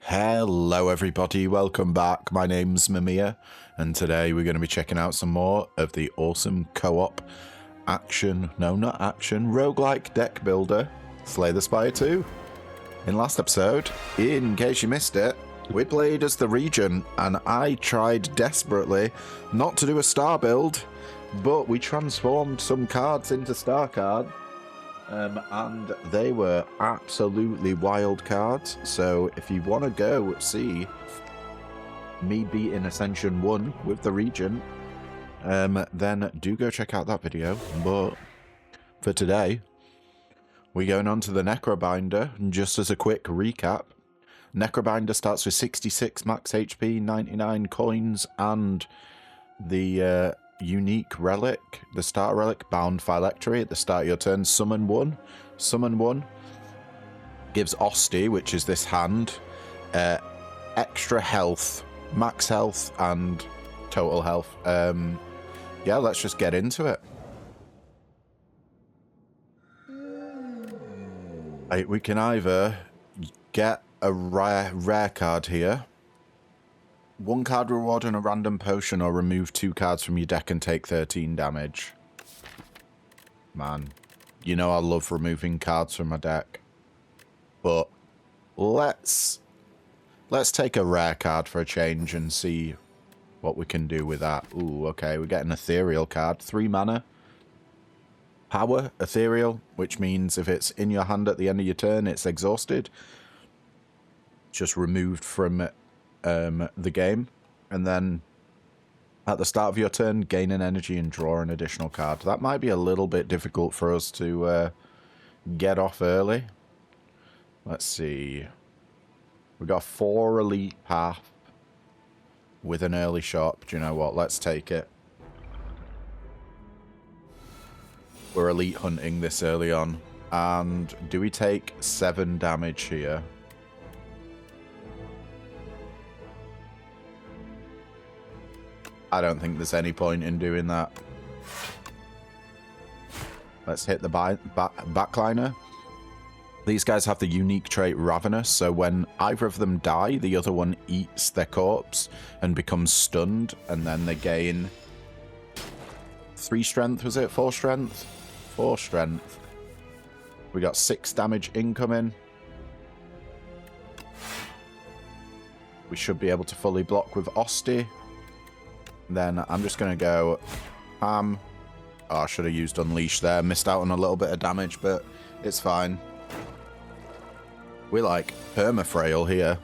Hello everybody, welcome back. My name's Mamiya, and today we're going to be checking out some more of the awesome co-op roguelike deck builder, Slay the Spire 2. In last episode, in case you missed it, we played as the Regent, and I tried desperately not to do a star build, but we transformed some cards into star cards. And they were absolutely wild cards. So if you want to go see me beating Ascension 1 with the Regent, then do go check out that video. But for today, we're going on to the Necrobinder. Just as a quick recap, Necrobinder starts with 66 max HP, 99 coins, and the unique relic, the starter relic, Bound Phylactery. At the start of your turn, summon one. Summon one gives Osti, which is this hand, extra health, max health, and total health. Yeah, let's just get into it. We can either get a rare card here, one card reward and a random potion, or remove 2 cards from your deck and take 13 damage. Man, you know I love removing cards from my deck. But let's take a rare card for a change and see what we can do with that. Ooh, okay, we get an ethereal card, 3 mana. Power, ethereal, which means if it's in your hand at the end of your turn, it's exhausted. Just removed from the game, and then at the start of your turn, gain an energy and draw an additional card. That might be a little bit difficult for us to get off early. Let's see. We got 4 elite path with an early shot. Do you know what? Let's take it. We're elite hunting this early on. And do we take 7 damage here? I don't think there's any point in doing that. Let's hit the backliner. These guys have the unique trait Ravenous, so when either of them die, the other one eats their corpse and becomes stunned, and then they gain 3 strength, was it? 4 strength? 4 strength. We got 6 damage incoming. We should be able to fully block with Osti. Then I'm just going to go... Oh, I should have used Unleash there. Missed out on a little bit of damage, but it's fine. We're like permafrail here.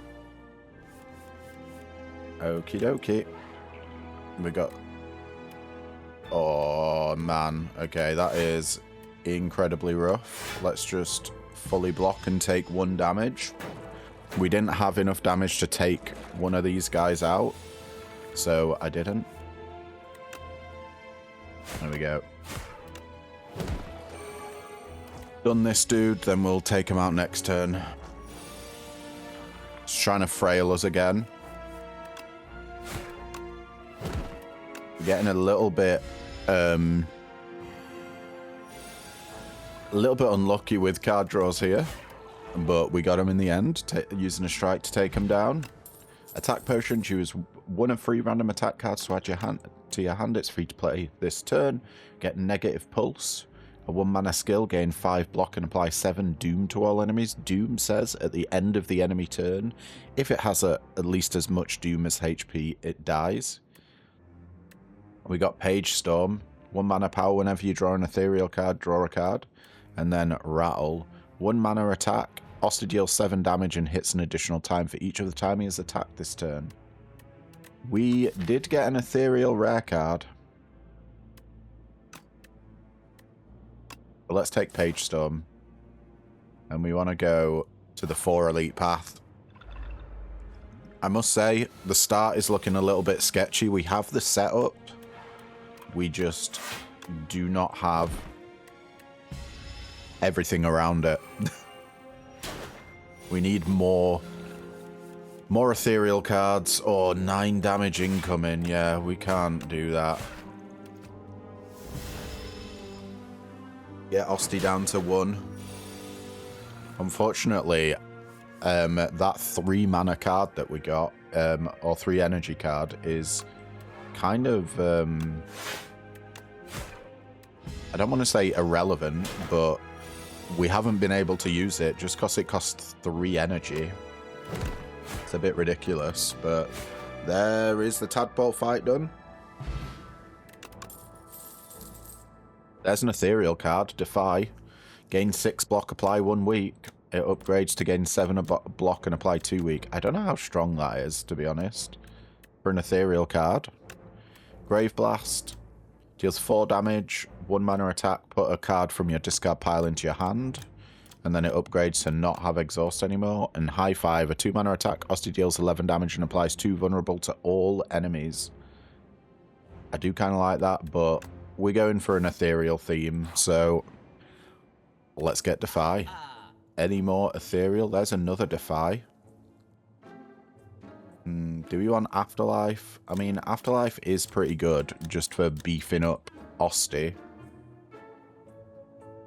Okie dokie. We got... Oh, man. Okay, that is incredibly rough. Let's just fully block and take 1 damage. We didn't have enough damage to take one of these guys out, so I didn't. There we go. Done this dude, then we'll take him out next turn. He's trying to frail us again. We're getting a little bit unlucky with card draws here, but we got him in the end, using a strike to take him down. Attack potion, choose 1 of 3 random attack cards to add to your hand. It's free to play this turn. Get negative pulse. A 1 mana skill, gain 5 block and apply 7 doom to all enemies. Doom says at the end of the enemy turn, if it has at least as much doom as HP, it dies. We got Page Storm. 1 mana power, whenever you draw an ethereal card, draw a card. And then Rattle. 1 mana attack. Osti deals 7 damage and hits an additional time for each of the time he has attacked this turn. We did get an ethereal rare card. But let's take Page Storm. And we want to go to the 4 elite path. I must say, the start is looking a little bit sketchy. We have the setup. We just do not have everything around it. We need more ethereal cards, or 9 damage incoming. Yeah, we can't do that. Get Osti down to 1. Unfortunately, that 3 mana card that we got, or 3 energy card, is kind of, I don't want to say irrelevant, but we haven't been able to use it just because it costs 3 energy. It's a bit ridiculous, but there is the tadpole fight done. There's an ethereal card, Defy. Gain 6 block, apply 1 week. It upgrades to gain 7 block and apply 2 week. I don't know how strong that is, to be honest, for an ethereal card. Grave Blast. Deals 4 damage, 1 mana attack, put a card from your discard pile into your hand. And then it upgrades to not have exhaust anymore. And High Five, a 2 mana attack. Osty deals 11 damage and applies 2 vulnerable to all enemies. I do kind of like that, but we're going for an ethereal theme, so let's get Defy. Any more ethereal? There's another Defy. Do we want Afterlife? I mean, Afterlife is pretty good just for beefing up Osty.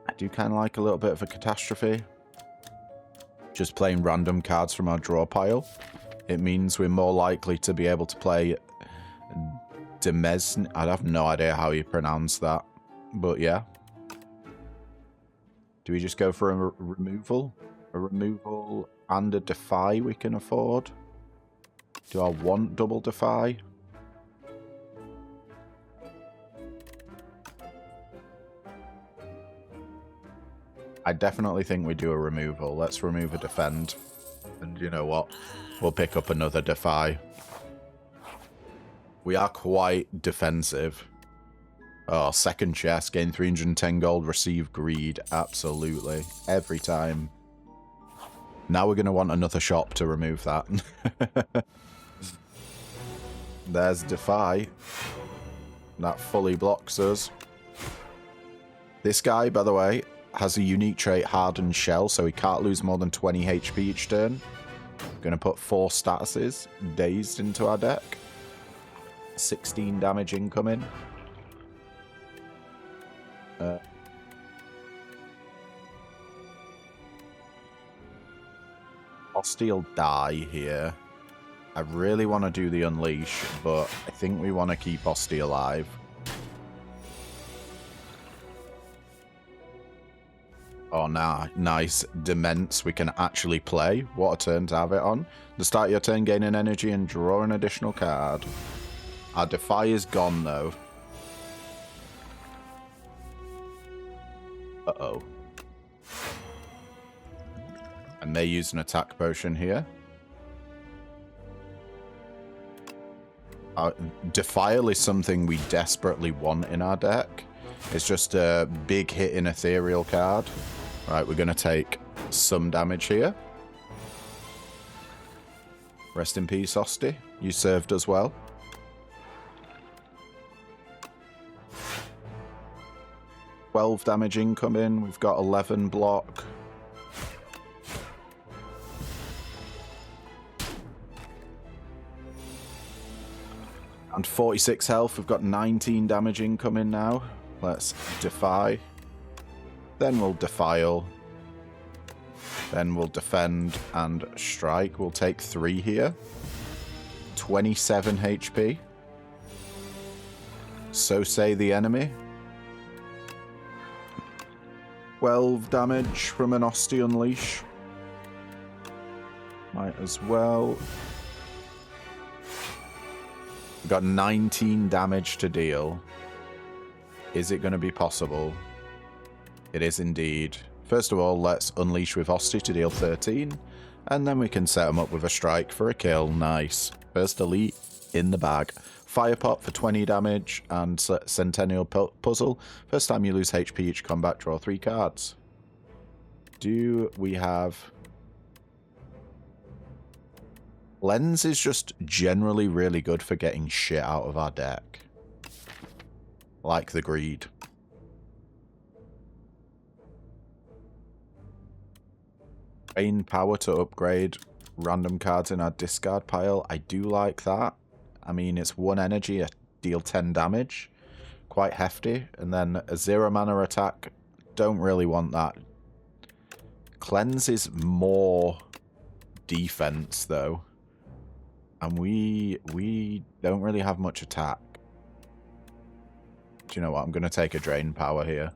I do kind of like a little bit of a Catastrophe. Just playing random cards from our draw pile. It means we're more likely to be able to play Demesne. I have no idea how you pronounce that, but yeah. Do we just go for a removal? A removal and a Defy we can afford? Do I want double Defy? I definitely think we do a removal. Let's remove a defend. And you know what? We'll pick up another Defy. We are quite defensive. Oh, second chest. Gain 310 gold. Receive greed. Absolutely. Every time. Now we're going to want another shop to remove that. There's Defy. That fully blocks us. This guy, by the way, has a unique trait, Hardened Shell, so he can't lose more than 20 HP each turn. Going to put 4 statuses, Dazed, into our deck. 16 damage incoming. Osty will die here. I really want to do the Unleash, but I think we want to keep Osty alive. Oh, nah, nice. Demence we can actually play. What a turn to have it on. To start your turn, gain an energy and draw an additional card. Our Defy is gone, though. Uh-oh. I may use an attack potion here. Defile is something we desperately want in our deck. It's just a big hit in ethereal card. Right, we're going to take some damage here. Rest in peace, Osty. You served us well. $12 damage incoming. We've got 11 block. And 46 health. We've got 19 damage incoming now. Let's Defy. Then we'll Defile. Then we'll Defend and Strike. We'll take 3 here. 27 HP. So say the enemy. 12 damage from an Osty Unleash. Might as well. We've got 19 damage to deal. Is it going to be possible? It is indeed. First of all, let's Unleash with Osty to deal 13. And then we can set him up with a strike for a kill. Nice. First elite in the bag. Firepot for 20 damage and Centennial Puzzle. First time you lose HP each combat, draw 3 cards. Do we have... Lens is just generally really good for getting shit out of our deck. Like the Greed. Gain power to upgrade random cards in our discard pile. I do like that. I mean, it's 1 energy, deal 10 damage. Quite hefty. And then a 0 mana attack. Don't really want that. Cleanse is more defense, though. And we don't really have much attack. Do you know what? I'm going to take a drain power here.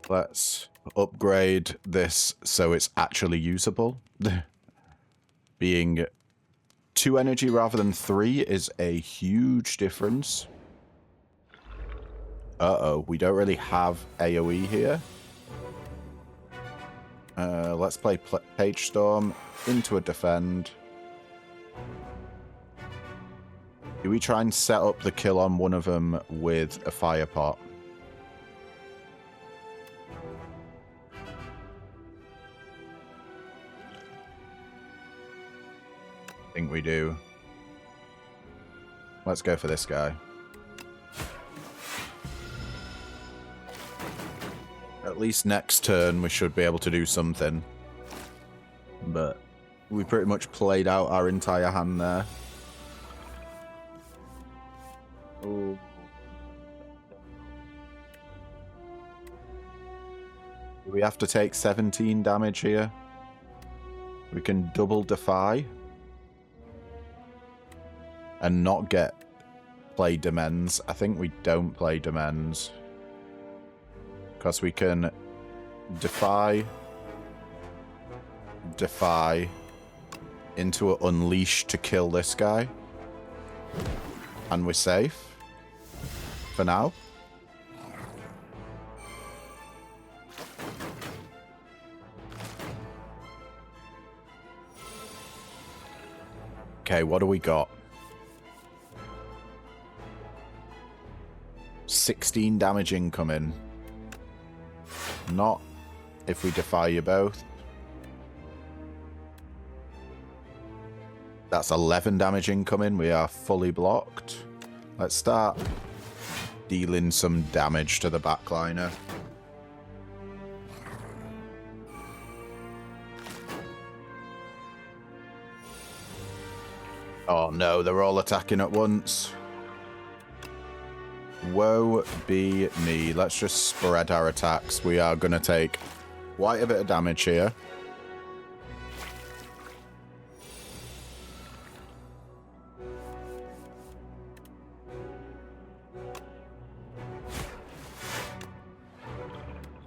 Let's upgrade this so it's actually usable. Being 2 energy rather than 3 is a huge difference. Uh-oh, we don't really have AoE here. Let's play Page Storm into a defend. Do we try and set up the kill on one of them with a fire pot? I think we do. Let's go for this guy. At least next turn we should be able to do something. But we pretty much played out our entire hand there. Ooh. We have to take 17 damage here. We can double defy. And not get play demens. I think we don't play demens. Because we can defy into an unleash to kill this guy. And we're safe. For now. Okay, what do we got? 16 damage incoming. Not if we defy you both. That's 11 damage incoming. We are fully blocked. Let's start dealing some damage to the backliner. Oh no, they're all attacking at once. Woe be me. Let's just spread our attacks. We are going to take quite a bit of damage here.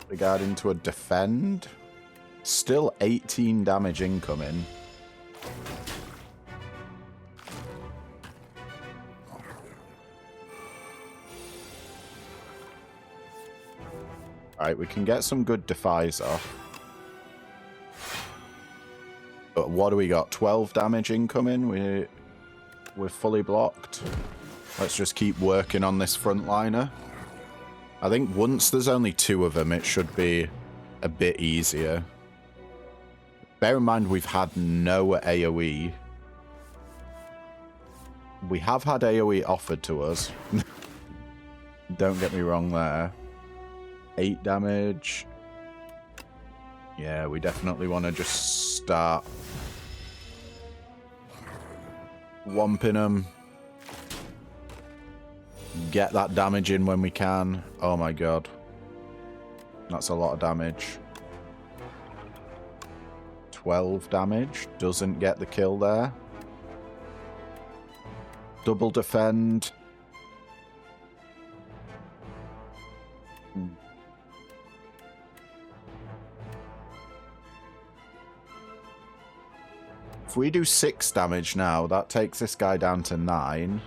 Regard into a defend. Still 18 damage incoming. Alright, we can get some good defies off. But what do we got? 12 damage incoming. We're fully blocked. Let's just keep working on this frontliner. I think once there's only 2 of them, it should be a bit easier. Bear in mind, we've had no AoE. We have had AoE offered to us. Don't get me wrong there. 8 damage. Yeah, we definitely want to just start whomping them. Get that damage in when we can. Oh my god. That's a lot of damage. 12 damage. Doesn't get the kill there. Double defend. If we do 6 damage now, that takes this guy down to 9.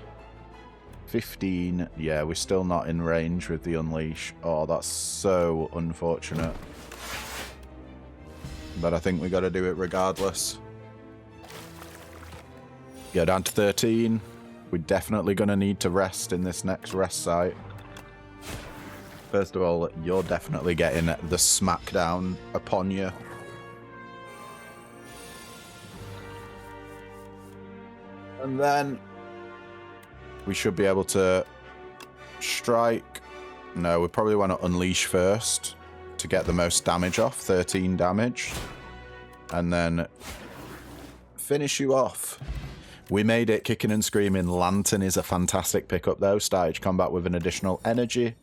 15. Yeah, we're still not in range with the unleash. Oh, that's so unfortunate. But I think we got to do it regardless. Go down to 13. We're definitely going to need to rest in this next rest site. First of all, you're definitely getting the smackdown upon you. And then we should be able to strike. No, we probably want to unleash first to get the most damage off. 13 damage. And then finish you off. We made it kicking and screaming. Lantern is a fantastic pickup though. Started combat with an additional energy.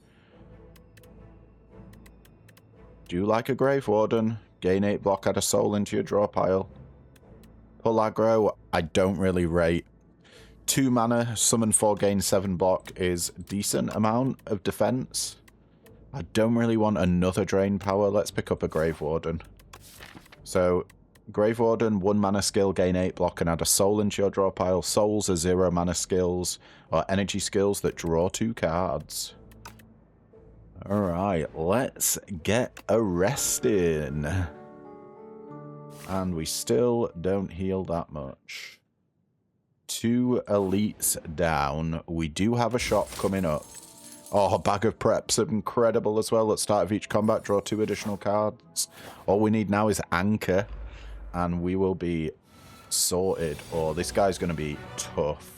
Do you like a Grave Warden? Gain 8 block, add a soul into your draw pile. Pull aggro, I don't really rate. 2 mana, summon 4, gain 7 block is decent amount of defense. I don't really want another drain power. Let's pick up a Grave Warden. So, Grave Warden, 1 mana skill, gain 8 block, and add a soul into your draw pile. Souls are 0 mana skills, or energy skills that draw 2 cards. Alright, let's get a rest in. And we still don't heal that much. 2 elites down. We do have a shop coming up. Oh, Bag of Preps are incredible as well. At start of each combat, draw 2 additional cards. All we need now is Anchor, and we will be sorted. Oh, this guy's going to be tough.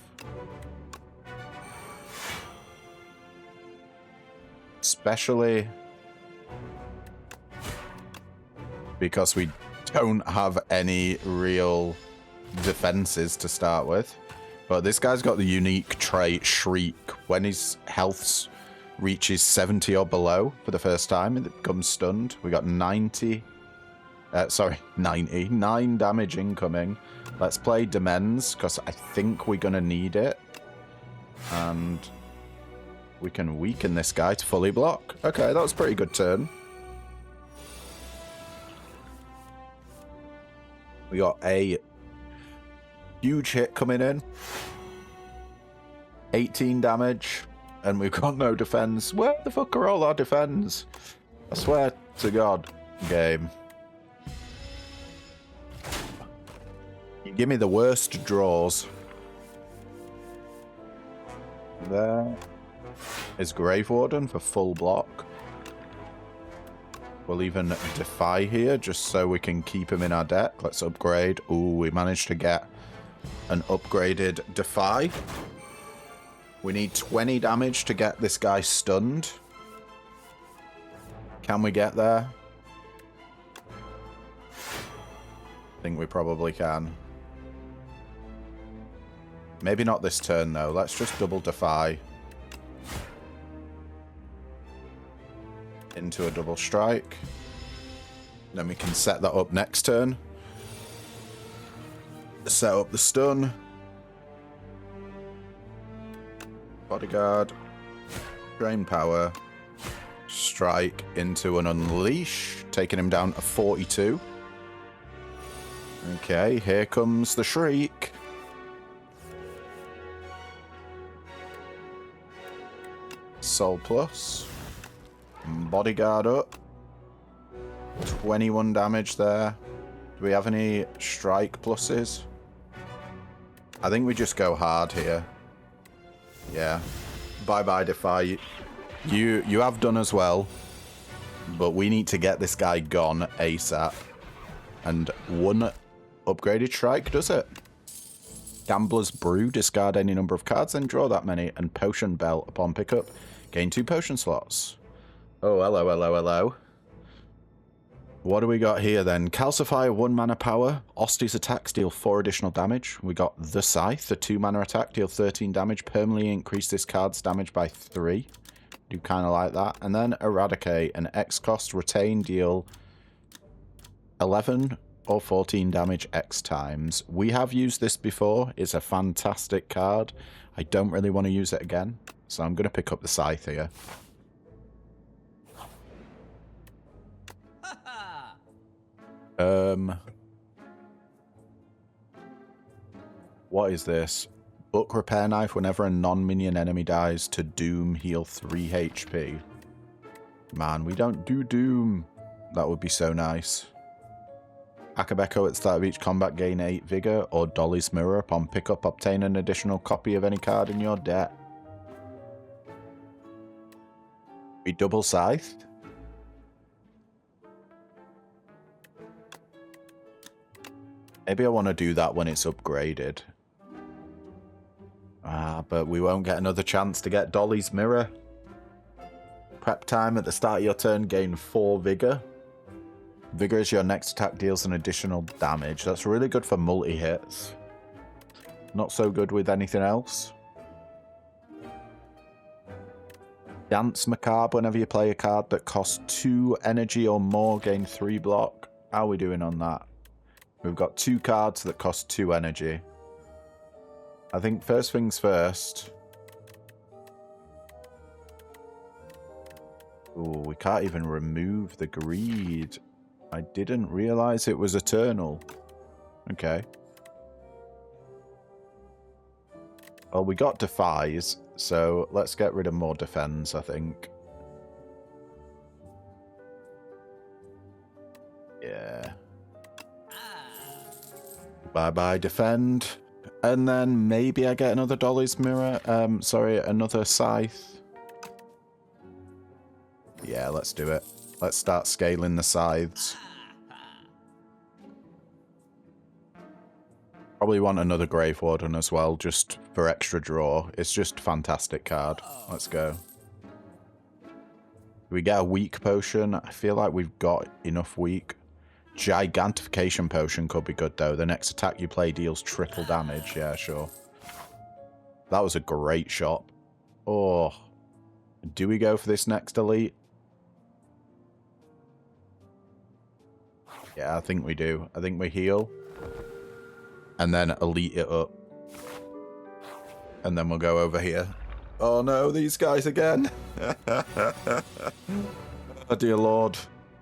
Especially because we don't have any real defenses to start with. But this guy's got the unique trait Shriek. When his health reaches 70 or below for the first time, it becomes stunned. We got 99 damage incoming. Let's play Demens, because I think we're going to need it. And we can weaken this guy to fully block. Okay, that was a pretty good turn. We got a huge hit coming in. 18 damage. And we've got no defense. Where the fuck are all our defense? I swear to God, game. You give me the worst draws. There is Grave Warden for full block. We'll even Defy here, just so we can keep him in our deck. Let's upgrade. Ooh, we managed to get an upgraded Defy. We need 20 damage to get this guy stunned. Can we get there? I think we probably can. Maybe not this turn, though. Let's just double Defy. Into a double strike. Then we can set that up next turn. Set up the stun. Bodyguard. Drain power. Strike into an unleash. Taking him down to 42. Okay, here comes the Shriek. Soul plus. Bodyguard up. 21 damage there. Do we have any strike pluses? I think we just go hard here. Yeah. Bye-bye, Defy. You have done as well. But we need to get this guy gone ASAP. And 1 upgraded strike does it. Gambler's Brew. Discard any number of cards, then draw that many. And Potion Belt upon pickup. Gain 2 potion slots. Oh, hello, hello, hello. What do we got here then? Calcify, 1 mana power. Osti's attacks deal 4 additional damage. We got the Scythe, a 2 mana attack, deal 13 damage. Permanently increase this card's damage by 3. Do kind of like that. And then Eradicate, an X cost, retain, deal 11 or 14 damage X times. We have used this before. It's a fantastic card. I don't really want to use it again. So I'm going to pick up the Scythe here. What is this? Book Repair Knife. Whenever a non-minion enemy dies, to Doom, heal 3 HP. Man, we don't do Doom. That would be so nice. Akabeko, at the start of each combat, gain 8 Vigor, or Dolly's Mirror. Upon pickup, obtain an additional copy of any card in your deck. We double Scythed. Maybe I want to do that when it's upgraded. But we won't get another chance to get Dolly's Mirror. Prep time. At the start of your turn, gain 4 Vigor. Vigor is your next attack, deals an additional damage. That's really good for multi-hits. Not so good with anything else. Dance Macabre. Whenever you play a card that costs 2 energy or more, gain 3 block. How are we doing on that? We've got 2 cards that cost 2 energy. I think first things first. Ooh, we can't even remove the greed. I didn't realize it was eternal. Okay. Well, we got defies, so let's get rid of more defends, I think. Yeah. Bye-bye, defend. And then maybe I get another Dolly's Mirror. Sorry, another Scythe. Yeah, let's do it. Let's start scaling the scythes. Probably want another Grave Warden as well, just for extra draw. It's just a fantastic card. Let's go. We get a weak potion. I feel like we've got enough weak. Gigantification potion could be good though. The next attack you play deals triple damage. Yeah, sure. That was a great shot. Oh. Do we go for this next elite? Yeah, I think we do. I think we heal. And then elite it up. And then we'll go over here. Oh no, these guys again. Oh dear lord.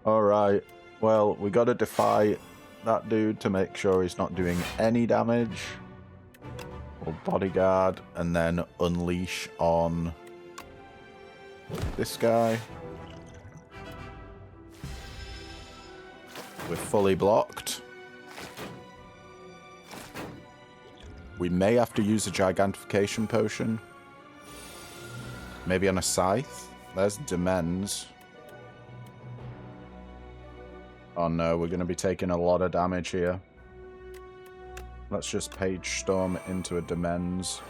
Alright. Well, we gotta defy that dude to make sure he's not doing any damage. We'll bodyguard and then unleash on this guy. We're fully blocked. We may have to use a gigantification potion. Maybe on a scythe. There's Demens. Oh no, we're going to be taking a lot of damage here. Let's just Page Storm into a Demens.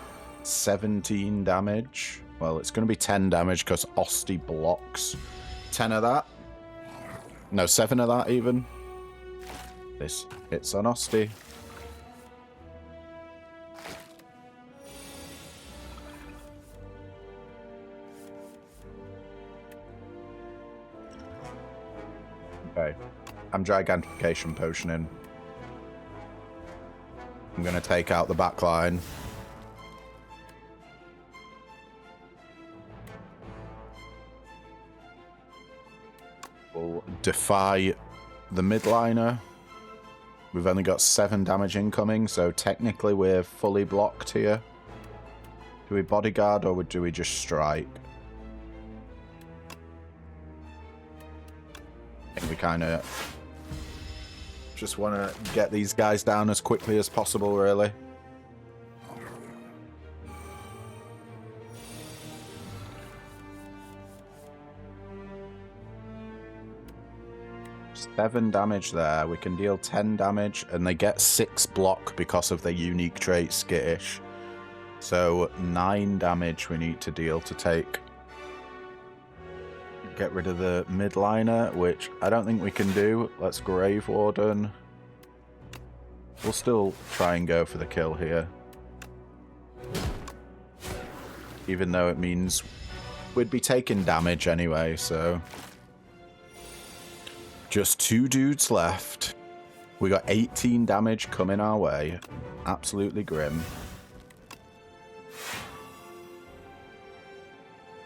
17 damage. Well, it's going to be 10 damage because Osti blocks 10 of that. No, 7 of that even. This hits on Osti. Okay. I'm gigantification potioning. I'm going to take out the back line. We'll defy the midliner. We've only got 7 damage incoming, so technically we're fully blocked here. Do we bodyguard or do we just strike? I think we kind of just want to get these guys down as quickly as possible, really. Seven damage there. We can deal 10 damage, and they get 6 block because of their unique trait, Skittish. So 9 damage we need to deal to take. Get rid of the midliner, which I don't think we can do. Let's Grave Warden. We'll still try and go for the kill here. Even though it means we'd be taking damage anyway, so... Just 2 dudes left. We got 18 damage coming our way. Absolutely grim.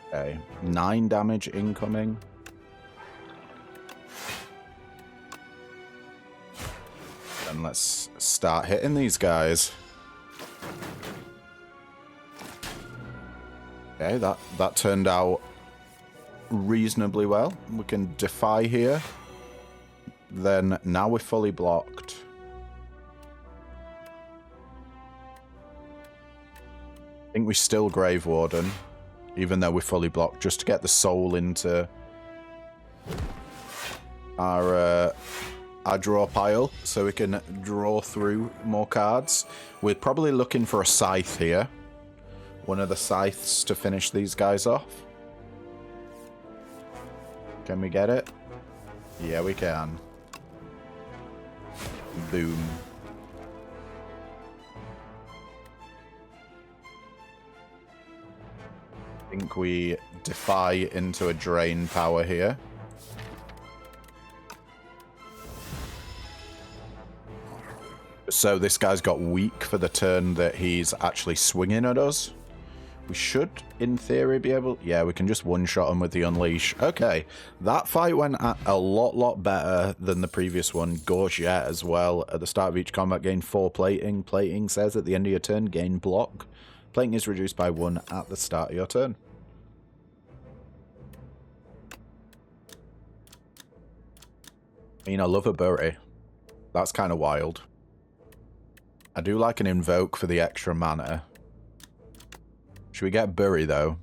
Okay, 9 damage incoming. And let's start hitting these guys. Okay, that turned out reasonably well. We can defy here. Then now we're fully blocked. I think we still Grave Warden, even though we're fully blocked, just to get the soul into our draw pile, so we can draw through more cards. We're probably looking for a scythe here. One of the scythes to finish these guys off. Can we get it? Yeah, we can. Boom. I think we defy into a drain power here. So this guy's got weak for the turn that he's actually swinging at us. We should, in theory, be able... Yeah, we can just one-shot him with the Unleash. Okay, that fight went a lot better than the previous one. Gorget as well. At the start of each combat, gain 4 plating. Plating says at the end of your turn, gain block. Plating is reduced by 1 at the start of your turn. I mean, I love a bury. That's kind of wild. I do like an invoke for the extra mana. Should we get bury, though?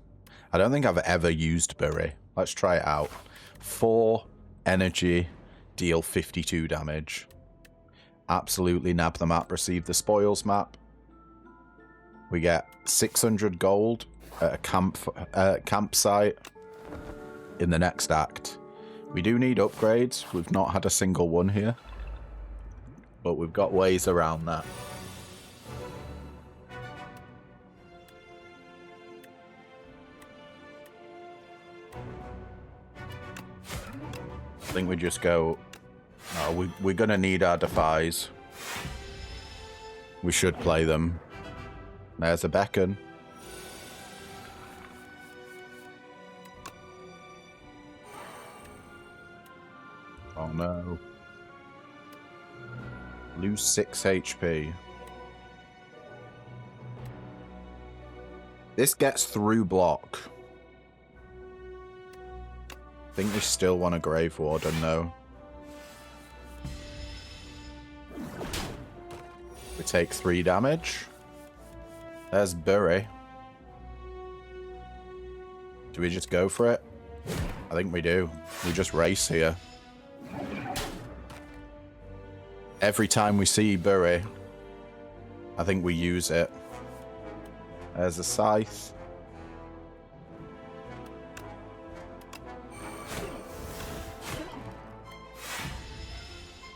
I don't think I've ever used bury. Let's try it out. 4 energy, deal 52 damage. Absolutely nab the map, receive the spoils map. We get 600 gold at a campsite in the next act. We do need upgrades. We've not had a single one here. But we've got ways around that. I think we just go... No, we're going to need our defies. We should play them. There's a beacon. Oh no. Lose 6 HP. This gets through block. I think we still want a Grave Warden, though. We take 3 damage. There's Bury. Do we just go for it? I think we do. We just race here. Every time we see Bury, I think we use it. There's a Scythe.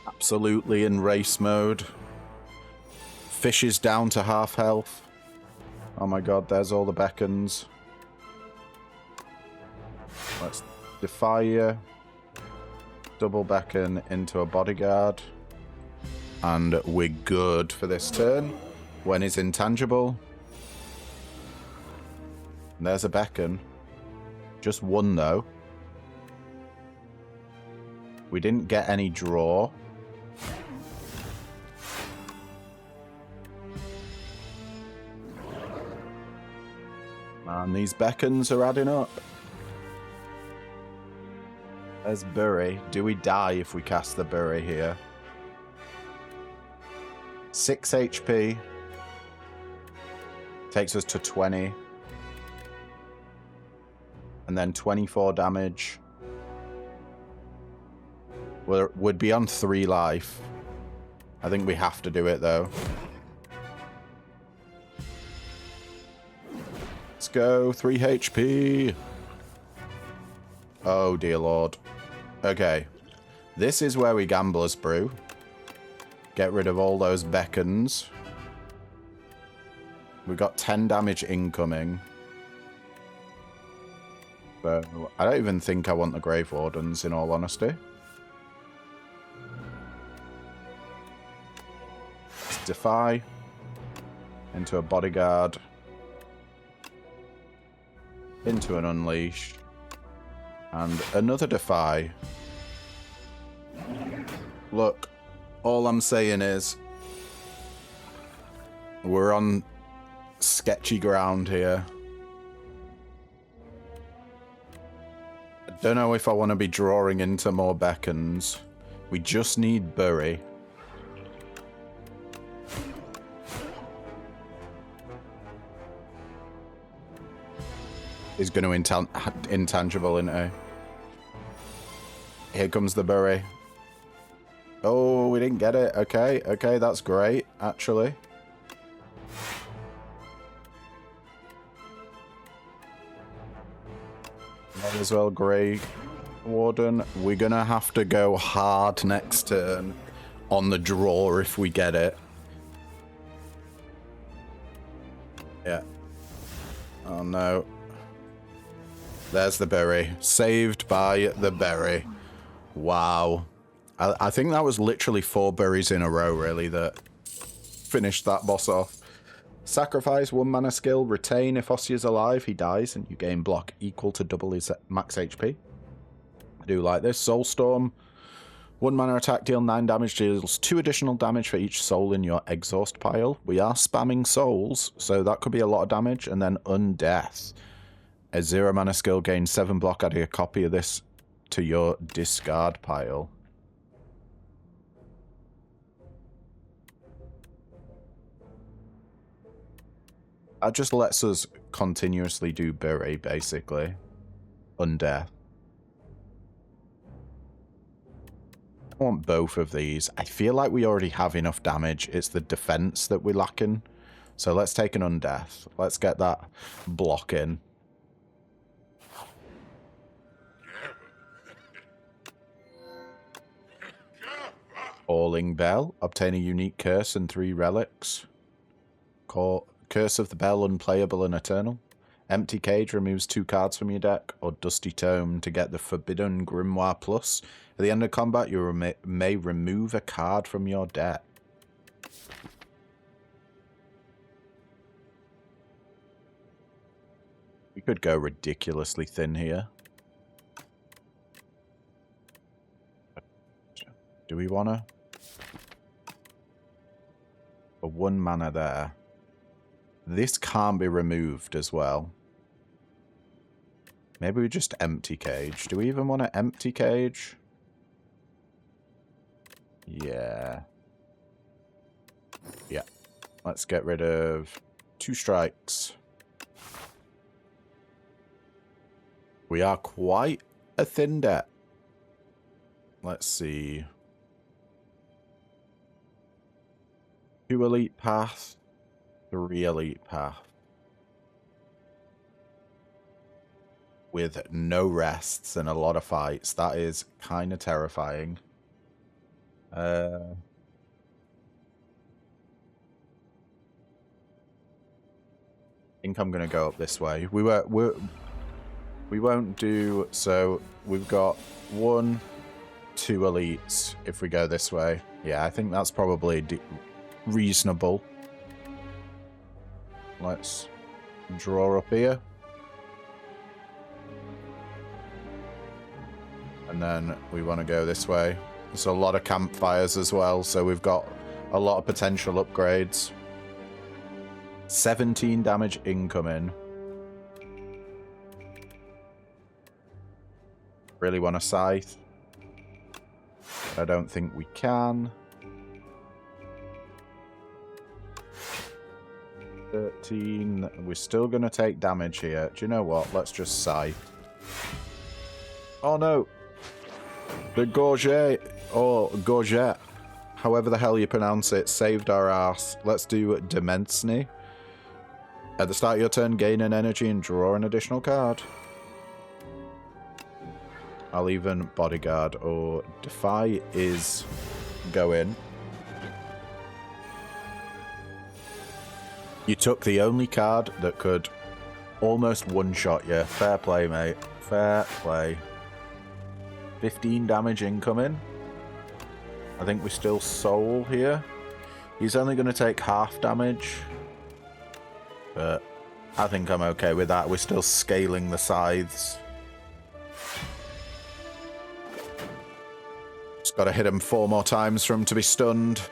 Absolutely in race mode. Fish is down to half health. Oh my god, there's all the beacons. Let's defy you. Double beacon into a bodyguard. And we're good for this turn. When is intangible. And there's a beacon. Just 1 though. We didn't get any draw. Man, these beacons are adding up. There's Bury. Do we die if we cast the Bury here? 6 HP. Takes us to 20. And then 24 damage. Would be on 3 life. I think we have to do it though. Let's go. 3 HP. Oh dear lord. Okay. This is where we Gambler's Brew. Get rid of all those beacons. We've got 10 damage incoming. So I don't even think I want the Grave Wardens, in all honesty. Let's defy. Into a bodyguard. Into an unleash. And another defy. Look. All I'm saying is, we're on sketchy ground here. I don't know if I want to be drawing into more beacons. We just need Bury. He's going to intangible, isn't he? Here comes the Bury. Oh, we didn't get it. Okay, okay, that's great, actually. Might as well Grey Warden. We're gonna have to go hard next turn on the draw if we get it. Yeah. Oh no. There's the Bury. Saved by the Bury. Wow. I think that was literally 4 berries in a row, really, that finished that boss off. Sacrifice 1 mana skill, retain if Ossia's alive, he dies, and you gain block equal to double his max HP. I do like this. Soulstorm, 1 mana attack, deal 9 damage, deals 2 additional damage for each soul in your exhaust pile. We are spamming souls, so that could be a lot of damage. And then Undeath, a 0 mana skill, gains 7 block, adding a copy of this to your discard pile. That just lets us continuously do Bury, basically. Undeath. I want both of these. I feel like we already have enough damage. It's the defense that we're lacking. So let's take an Undeath. Let's get that block in. Falling Bell. Obtain a unique curse and 3 relics. Curse of the Bell, unplayable and eternal. Empty Cage removes 2 cards from your deck, or Dusty Tome to get the Forbidden Grimoire Plus. At the end of combat, you may remove a card from your deck. We could go ridiculously thin here. Do we want to? For 1 mana there. This can't be removed as well. Maybe we just empty cage. Do we even want to empty cage? Yeah. Yeah. Let's get rid of 2 strikes. We are quite a thin deck. Let's see. 2 elite path. 3 elite path. With no rests and a lot of fights. That is kind of terrifying. I think I'm going to go up this way. We won't do... So we've got 1, 2 elites if we go this way. Yeah, I think that's probably reasonable. Let's draw up here. And then we want to go this way. There's a lot of campfires as well, so we've got a lot of potential upgrades. 17 damage incoming. Really want a scythe. I don't think we can. 13. We're still going to take damage here. Do you know what? Let's just scythe. Oh no! The Gorget, or Gorget, however the hell you pronounce it, saved our ass. Let's do Demensny. At the start of your turn, gain an energy and draw an additional card. I'll even Bodyguard or Defy is go in. You took the only card that could almost one-shot you. Fair play, mate. Fair play. 15 damage incoming. I think we still soul here. He's only going to take half damage. But I think I'm okay with that. We're still scaling the scythes. Just got to hit him 4 more times for him to be stunned.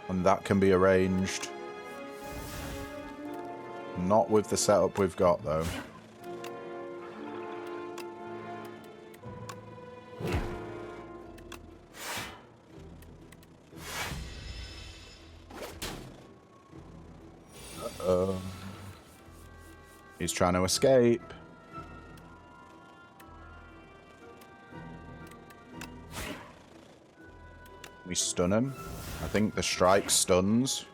And that can be arranged. Not with the setup we've got, though. Uh-oh. He's trying to escape. We stun him. I think the strike stuns.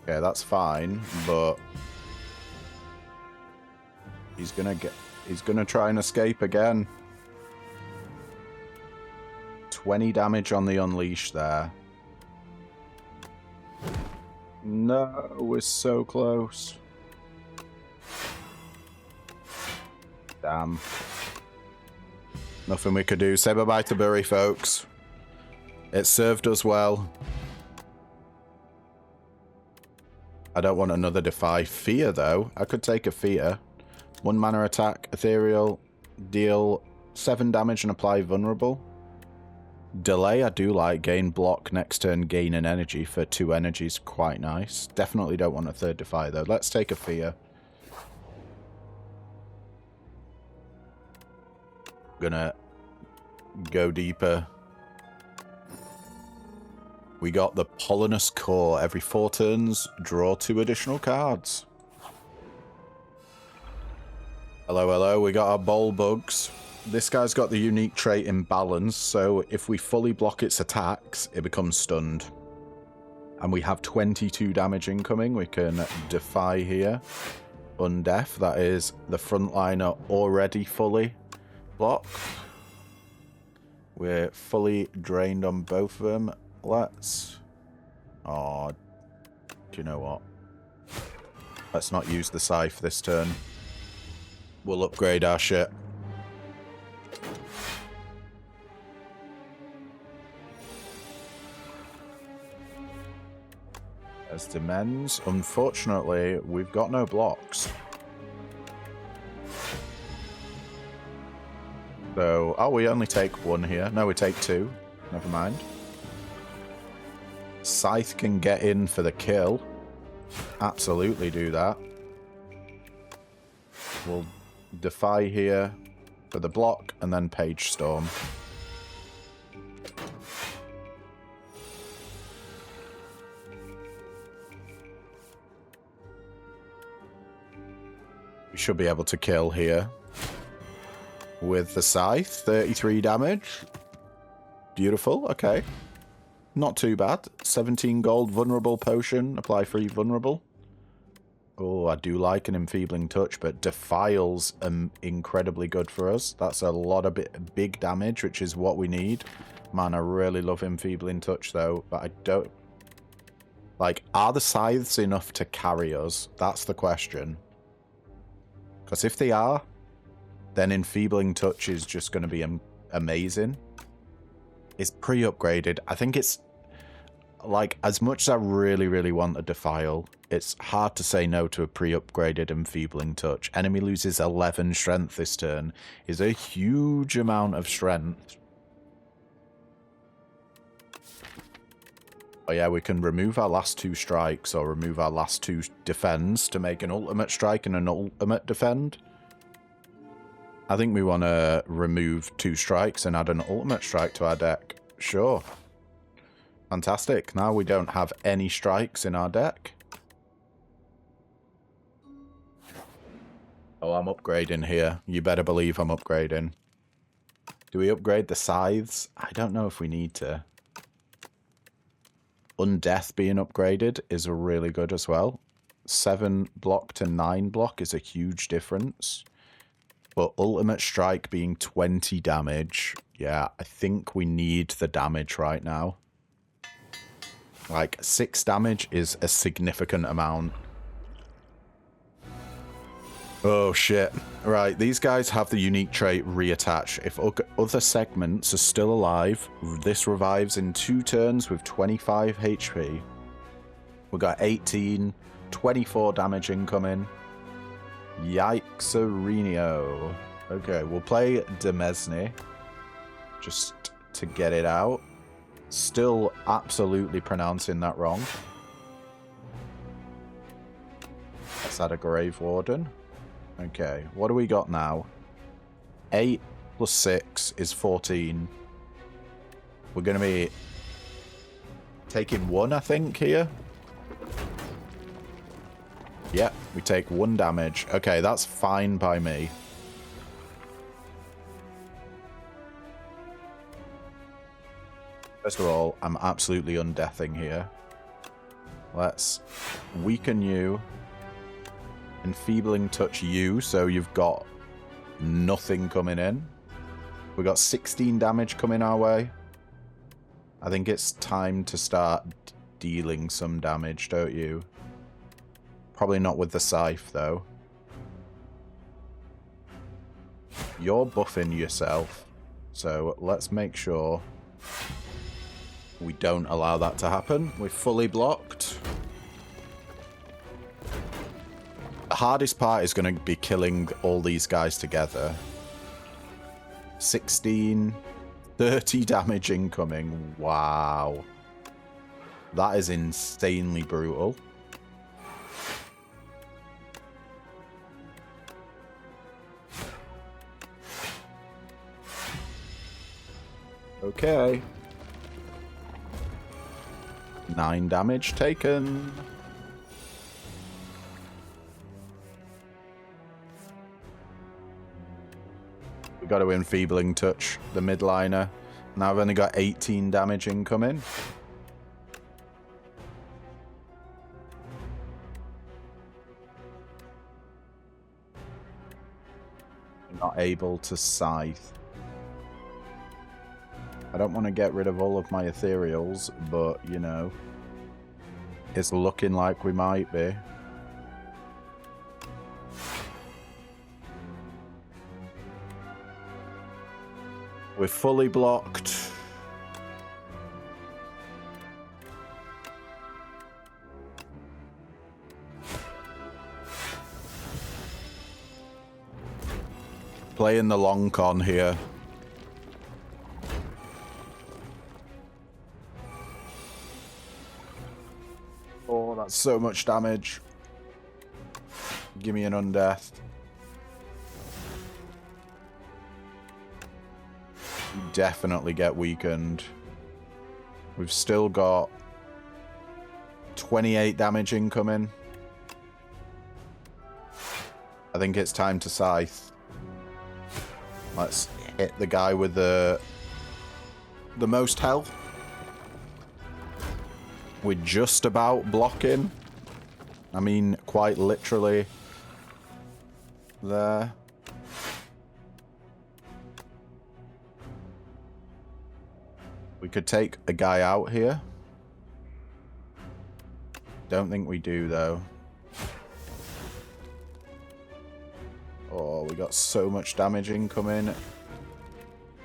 Okay, that's fine, but he's gonna try and escape again. 20 damage on the unleash there. No, we're so close. Nothing we could do. Say bye-bye to Bury, folks. It served us well. I don't want another defy. Fear, though. I could take a fear. 1 mana attack, ethereal, deal 7 damage and apply vulnerable. Delay, I do like. Gain block, next turn gain an energy for 2 energies. Quite nice. Definitely don't want a third defy, though. Let's take a fear. Gonna go deeper. We got the Polynous Core. Every 4 turns, draw 2 additional cards. Hello, hello. We got our bowl bugs. This guy's got the unique trait imbalance, so if we fully block its attacks, it becomes stunned. And we have 22 damage incoming. We can defy here. Undeaf, that is the frontliner already fully blocked. We're fully drained on both of them. Let's... Oh, do you know what? Let's not use the scythe this turn. We'll upgrade our shit. As demands, unfortunately, we've got no blocks. So, oh, we only take 1 here. No, we take 2. Never mind. Scythe can get in for the kill. Absolutely do that. We'll defy here for the block and then Page Storm. We should be able to kill here with the scythe. 33 damage. Beautiful. Okay. Not too bad. 17 gold vulnerable potion. Apply free vulnerable. Oh, I do like an enfeebling touch, but defiles incredibly good for us. That's a lot of big damage, which is what we need. Man, I really love enfeebling touch though, but I don't... Like, are the scythes enough to carry us? That's the question. Because if they are, then enfeebling touch is just going to be amazing. It's pre-upgraded. I think it's... Like, as much as I really, really want a defile, it's hard to say no to a pre-upgraded enfeebling touch. Enemy loses 11 strength this turn. Is a huge amount of strength. Oh yeah, we can remove our last 2 strikes or remove our last 2 defends to make an ultimate strike and an ultimate defend. I think we want to remove 2 strikes and add an ultimate strike to our deck. Sure. Fantastic. Now we don't have any strikes in our deck. Oh, I'm upgrading here. You better believe I'm upgrading. Do we upgrade the scythes? I don't know if we need to. Undeath being upgraded is really good as well. 7 block to 9 block is a huge difference. But ultimate strike being 20 damage. Yeah, I think we need the damage right now. Like, 6 damage is a significant amount. Oh, shit. Right, these guys have the unique trait reattach. If other segments are still alive, this revives in 2 turns with 25 HP. We got 18, 24 damage incoming. Yikes-a-renio. Okay, we'll play Demesne. Just to get it out. Still absolutely pronouncing that wrong. Let's add a Grave Warden. Okay, what do we got now? 8 plus 6 is 14. We're going to be taking 1, I think, here. Yep, we take 1 damage. Okay, that's fine by me. First of all, I'm absolutely undeathing here. Let's weaken you. Enfeebling touch you, so you've got nothing coming in. We got 16 damage coming our way. I think it's time to start dealing some damage, don't you? Probably not with the scythe, though. You're buffing yourself. So let's make sure we don't allow that to happen. We're fully blocked. The hardest part is going to be killing all these guys together. 16, 30 damage incoming. Wow. That is insanely brutal. Okay. 9 damage taken. We got to enfeebling touch the midliner. Now I've only got 18 damage incoming. Not able to scythe. I don't want to get rid of all of my ethereals, but, you know, it's looking like we might be. We're fully blocked. Playing the long con here. Oh, that's so much damage. Give me an undeath. You definitely get weakened. We've still got 28 damage incoming. I think it's time to scythe. Let's hit the guy with the most health. We're just about blocking. I mean, quite literally there. We could take a guy out here. Don't think we do, though. Oh, we got so much damage incoming.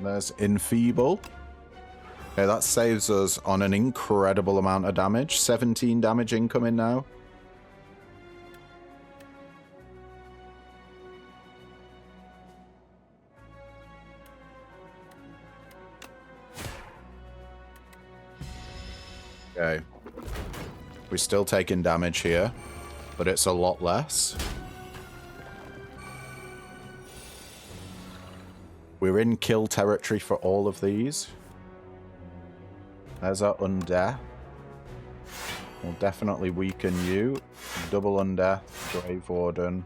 There's enfeeble. Okay, that saves us on an incredible amount of damage. 17 damage incoming now. Okay. We're still taking damage here, but it's a lot less. We're in kill territory for all of these. There's our undeath. We'll definitely weaken you. Double undeath, Grave Warden.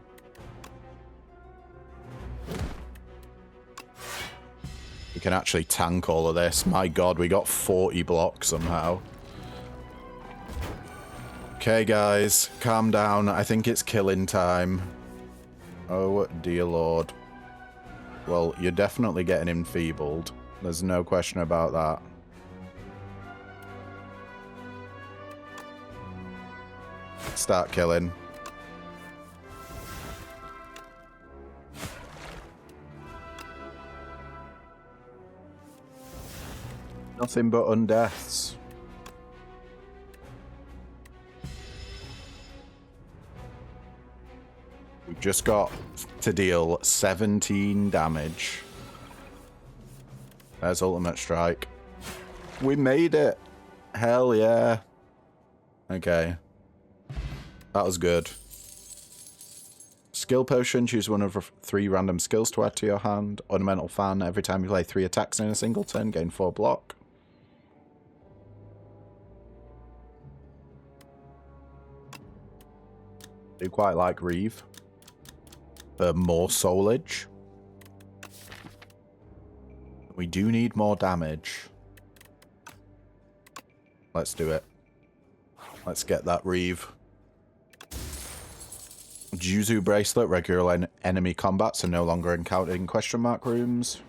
We can actually tank all of this. My god, we got 40 blocks somehow. Okay, guys, calm down. I think it's killing time. Oh, dear lord. Well, you're definitely getting enfeebled. There's no question about that. Start killing. Nothing but undeaths. We've just got to deal 17 damage. There's ultimate strike. We made it. Hell yeah. Okay. That was good. Skill potion. Choose one of 3 random skills to add to your hand. Ornamental fan. Every time you play 3 attacks in a single turn, gain 4 block. Do quite like Reeve. For more soulage. We do need more damage. Let's do it. Let's get that Reeve. Juzu bracelet. Regular enemy combats are no longer encountered in question mark rooms.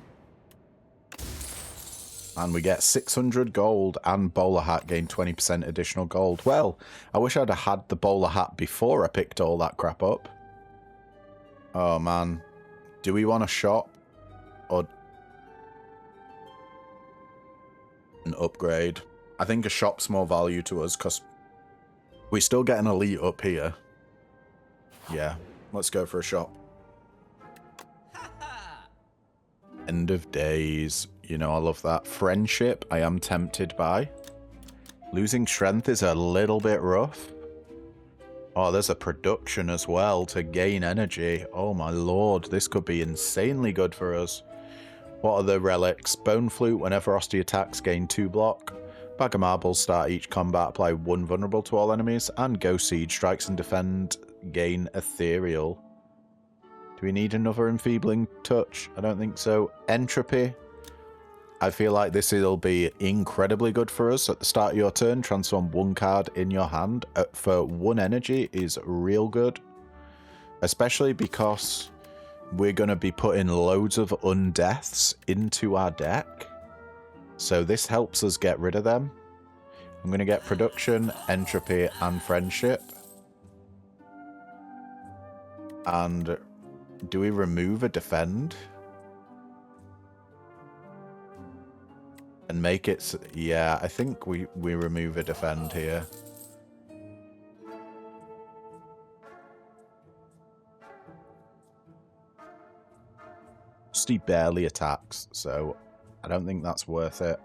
And we get 600 gold and bowler hat gain 20% additional gold. Well, I wish I'd have had the bowler hat before I picked all that crap up. Oh man. Do we want to shop? Or upgrade. I think a shop's more value to us because we still get an elite up here. Yeah, let's go for a shop. End of days. You know, I love that. Friendship, I am tempted by. Losing strength is a little bit rough. Oh, there's a production as well to gain energy. Oh my lord, this could be insanely good for us. What are the relics? Bone Flute, whenever Frosty attacks, gain 2 block. Bag of Marbles, start each combat, apply 1 vulnerable to all enemies. And Ghost Seed, strikes and defend, gain ethereal. Do we need another enfeebling touch? I don't think so. Entropy. I feel like this will be incredibly good for us. At the start of your turn, transform 1 card in your hand for 1 energy is real good. Especially because we're going to be putting loads of undeaths into our deck. So this helps us get rid of them. I'm going to get production, entropy, and friendship. And do we remove a defend? And make it... Yeah, I think we remove a defend here. He barely attacks, so I don't think that's worth it.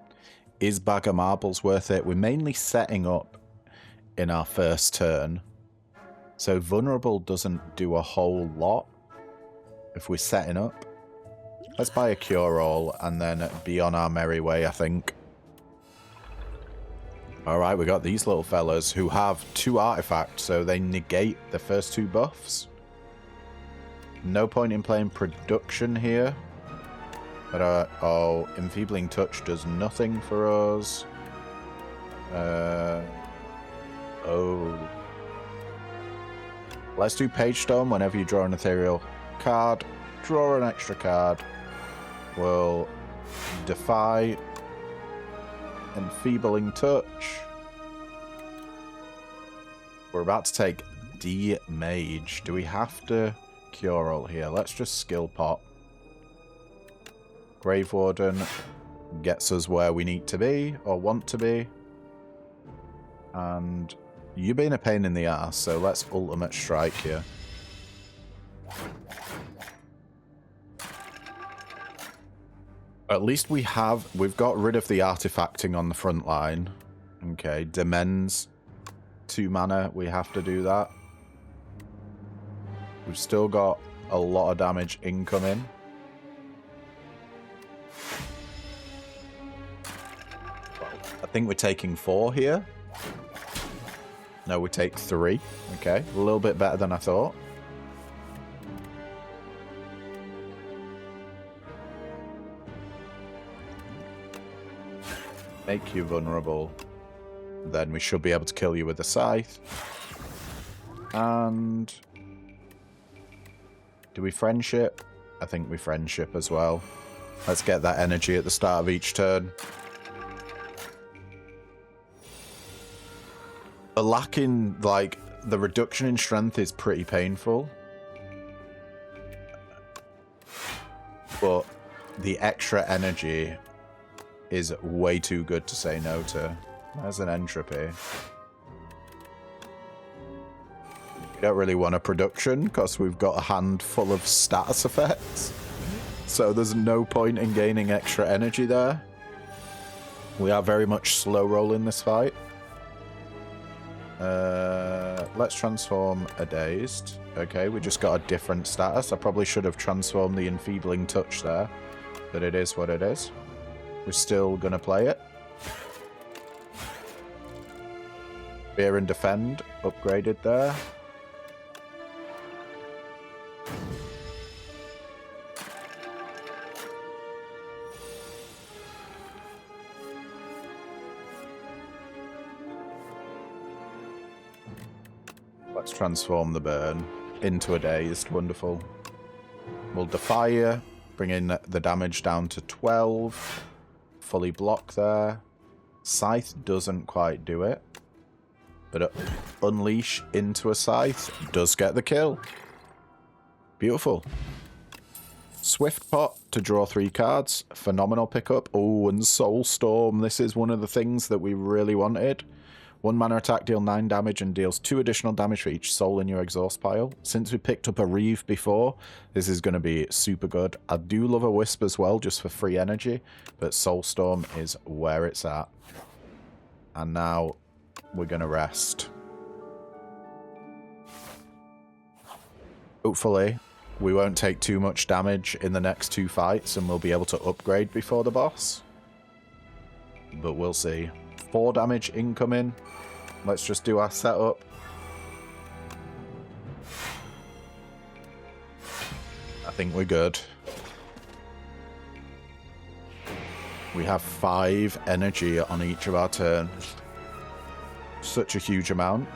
Is Bag of Marbles worth it? We're mainly setting up in our first turn. So vulnerable doesn't do a whole lot if we're setting up. Let's buy a cure-all and then be on our merry way, I think. Alright, we got these little fellas who have 2 artifacts, so they negate the first 2 buffs. No point in playing production here. But, oh, Enfeebling Touch does nothing for us. Oh. Let's do Page Storm whenever you draw an ethereal card. Draw an extra card. We'll defy Enfeebling Touch. We're about to take D-Mage. Do we have to cure all here? Let's just skill pot. Grave Warden gets us where we need to be, or want to be. And you've been a pain in the ass, so let's ultimate strike here. At least we've got rid of the artifacting on the front line. Okay, Demens, 2 mana, we have to do that. We've still got a lot of damage incoming. I think we're taking 4 here. No, we take 3. Okay, a little bit better than I thought. Make you vulnerable. Then we should be able to kill you with a scythe. And... do we friendship? I think we friendship as well. Let's get that energy at the start of each turn. The lacking, like, the reduction in strength is pretty painful. But the extra energy is way too good to say no to. There's an entropy. We don't really want a production because we've got a hand full of status effects. So there's no point in gaining extra energy there. We are very much slow rolling this fight. Let's transform a dazed. Okay, we just got a different status. I probably should have transformed the enfeebling touch there, but it is what it is. We're still gonna play it. Fear and defend upgraded there. Let's transform the burn into a dazed. Wonderful. We'll defy you, bringing the damage down to 12. Fully block there. Scythe doesn't quite do it. But unleash into a scythe does get the kill. Beautiful. Swift Pot to draw 3 cards. Phenomenal pickup. Oh, and Soul Storm. This is one of the things that we really wanted. 1 mana attack, deal 9 damage and deals 2 additional damage for each soul in your exhaust pile. Since we picked up a Reeve before, this is going to be super good. I do love a Wisp as well, just for free energy, but Soul Storm is where it's at. And now we're going to rest. Hopefully, we won't take too much damage in the next 2 fights and we'll be able to upgrade before the boss. But we'll see. 4 damage incoming. Let's just do our setup. I think we're good. We have 5 energy on each of our turns. Such a huge amount.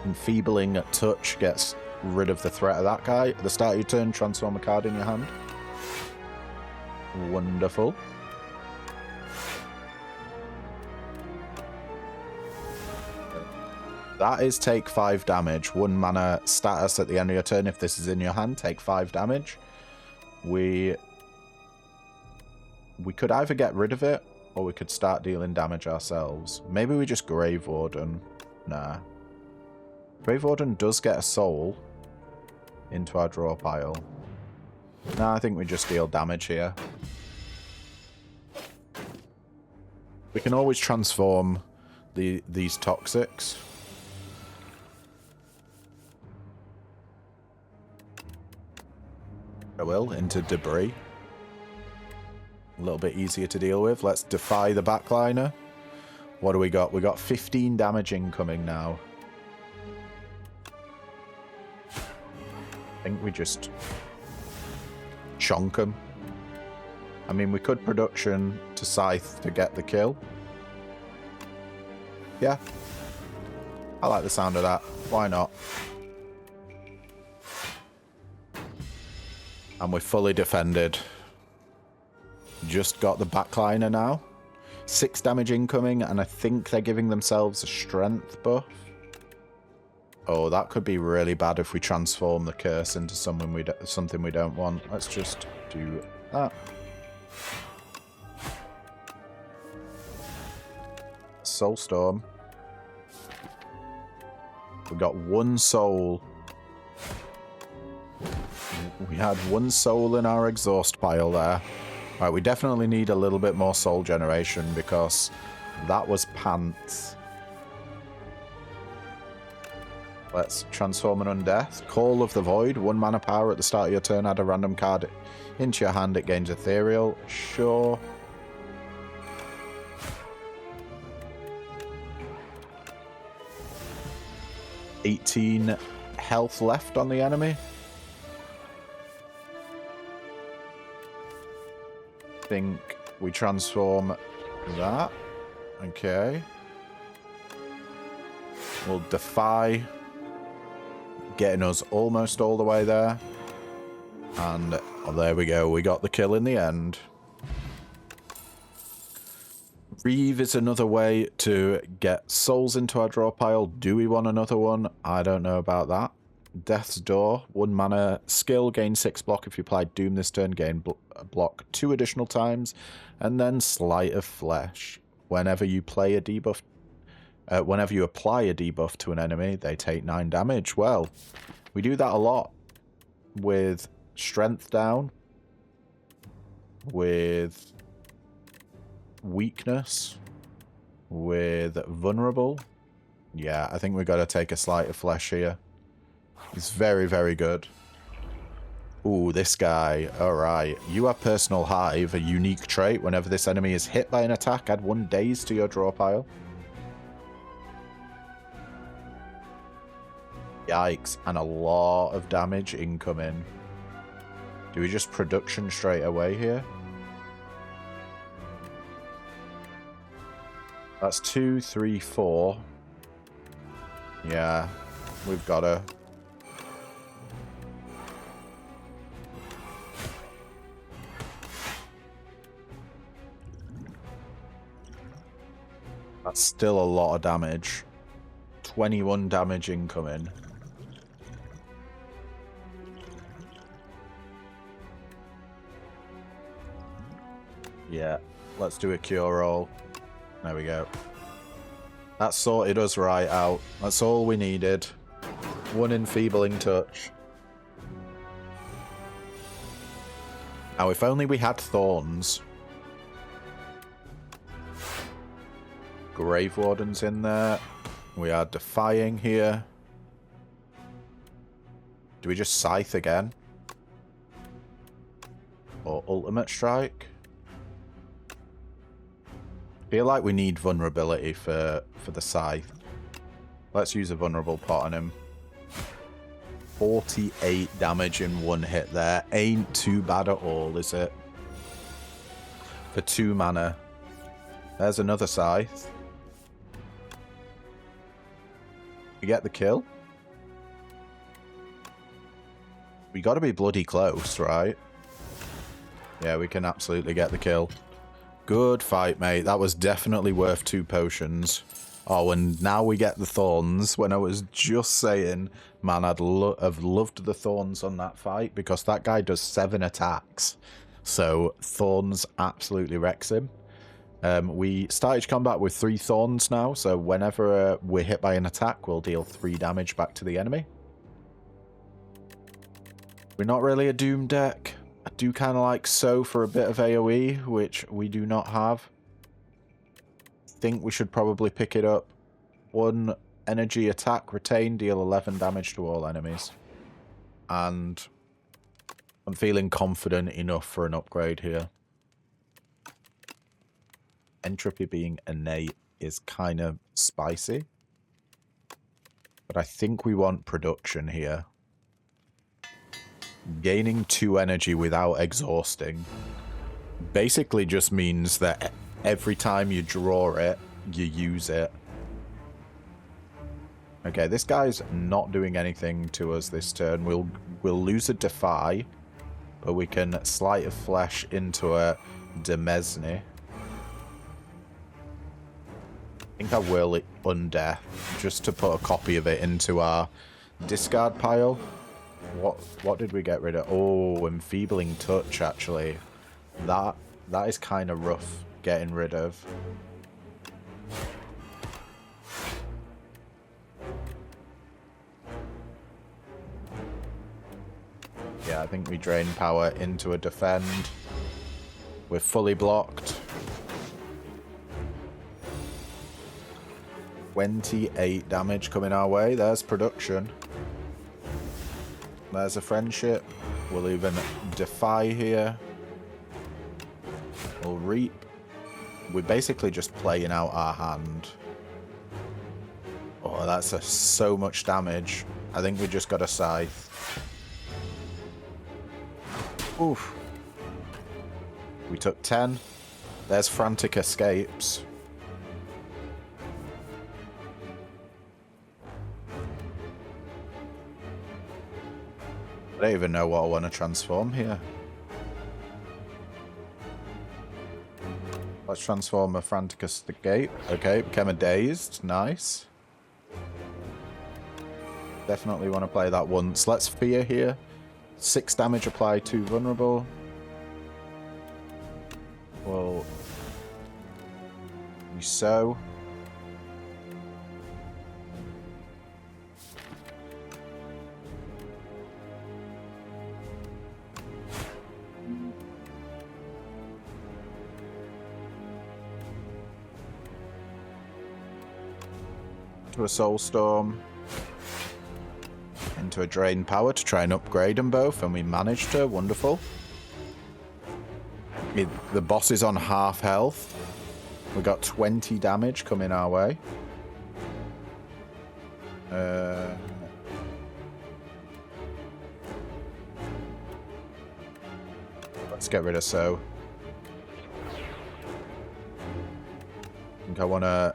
Enfeebling Touch gets rid of the threat of that guy. At the start of your turn, transform a card in your hand. Wonderful. That is take 5 damage. 1 mana status at the end of your turn. If this is in your hand, take 5 damage. We could either get rid of it, or we could start dealing damage ourselves. Maybe we just Grave Warden. Nah. Grave Warden does get a soul into our draw pile. Nah, I think we just deal damage here. We can always transform these toxics. I will, into debris. A little bit easier to deal with. Let's defy the backliner. What do we got? We got 15 damage incoming now. I think we just chonk them. I mean, we could production to Scythe to get the kill. Yeah. I like the sound of that. Why not? And we're fully defended. Just got the backliner now. 6 damage incoming, and I think they're giving themselves a strength buff. Oh, that could be really bad if we transform the curse into something we don't want. Let's just do that. Soulstorm. We got 1 soul. We had 1 soul in our exhaust pile there. Right, we definitely need a little bit more soul generation because that was pants. Let's transform an undeath. Call of the Void. 1 mana power at the start of your turn. Add a random card into your hand. It gains ethereal. Sure. $18 health left on the enemy. Think we transform that. Okay. We'll defy, getting us almost all the way there. And oh, there we go. We got the kill in the end. Reeve is another way to get souls into our draw pile. Do we want another one? I don't know about that. Death's Door, 1 mana skill, gain 6 block if you apply Doom this turn, gain block 2 additional times, and then Sleight of Flesh. Whenever you apply a debuff to an enemy, they take 9 damage. Well, we do that a lot with Strength down, with Weakness, with Vulnerable. Yeah, I think we've got to take a Sleight of Flesh here. It's very, very good. Ooh, this guy. Alright. You have Personal Hive, a unique trait. Whenever this enemy is hit by an attack, add 1 daze to your draw pile. Yikes. And a lot of damage incoming. Do we just production straight away here? That's 2, 3, 4. Yeah. We've got to... That's still a lot of damage. 21 damage incoming. Yeah, let's do a cure all. There we go. That sorted us right out. That's all we needed. One enfeebling touch. Now, if only we had thorns. Grave Warden's in there. We are defying here. Do we just scythe again? Or ultimate strike? Feel like we need vulnerability for the scythe. Let's use a vulnerable pot on him. 48 damage in one hit there. Ain't too bad at all, is it? For 2 mana. There's another scythe. We get the kill. We gotta be bloody close, right? Yeah, we can absolutely get the kill. Good fight, mate. That was definitely worth 2 potions. Oh, and now we get the thorns. When I was just saying, man, I'd have loved the thorns on that fight because that guy does 7 attacks. So thorns absolutely wrecks him. We started combat with 3 thorns now, so whenever we're hit by an attack, we'll deal 3 damage back to the enemy. We're not really a Doom deck. I do kind of like So for a bit of AoE, which we do not have. Think we should probably pick it up. 1 energy attack, retain, deal 11 damage to all enemies. And I'm feeling confident enough for an upgrade here. Entropy being innate is kind of spicy. But I think we want production here. Gaining 2 energy without exhausting basically just means that every time you draw it, you use it. Okay, this guy's not doing anything to us this turn. We'll lose a Defy, but we can Sleight of Flesh into a Demesne. I think I will Undeath, just to put a copy of it into our discard pile. What did we get rid of? Oh, Enfeebling Touch, actually. That is kind of rough getting rid of. Yeah, I think we drain power into a defend. We're fully blocked. 28 damage coming our way. There's production. There's a friendship. We'll even defy here. We'll reap. We're basically just playing out our hand. Oh, that's so much damage. I think we just got a scythe. Oof. We took 10. There's frantic escapes. I don't even know what I want to transform here. Let's transform a frantic escape. Okay, became a dazed. Nice. Definitely want to play that once. Let's fear here. 6 damage applied to vulnerable. Well, we sow. To a soul storm. Into a drain power to try and upgrade them both, and we managed to. Wonderful. The boss is on half health. We got 20 damage coming our way. Let's get rid of So. I think I want to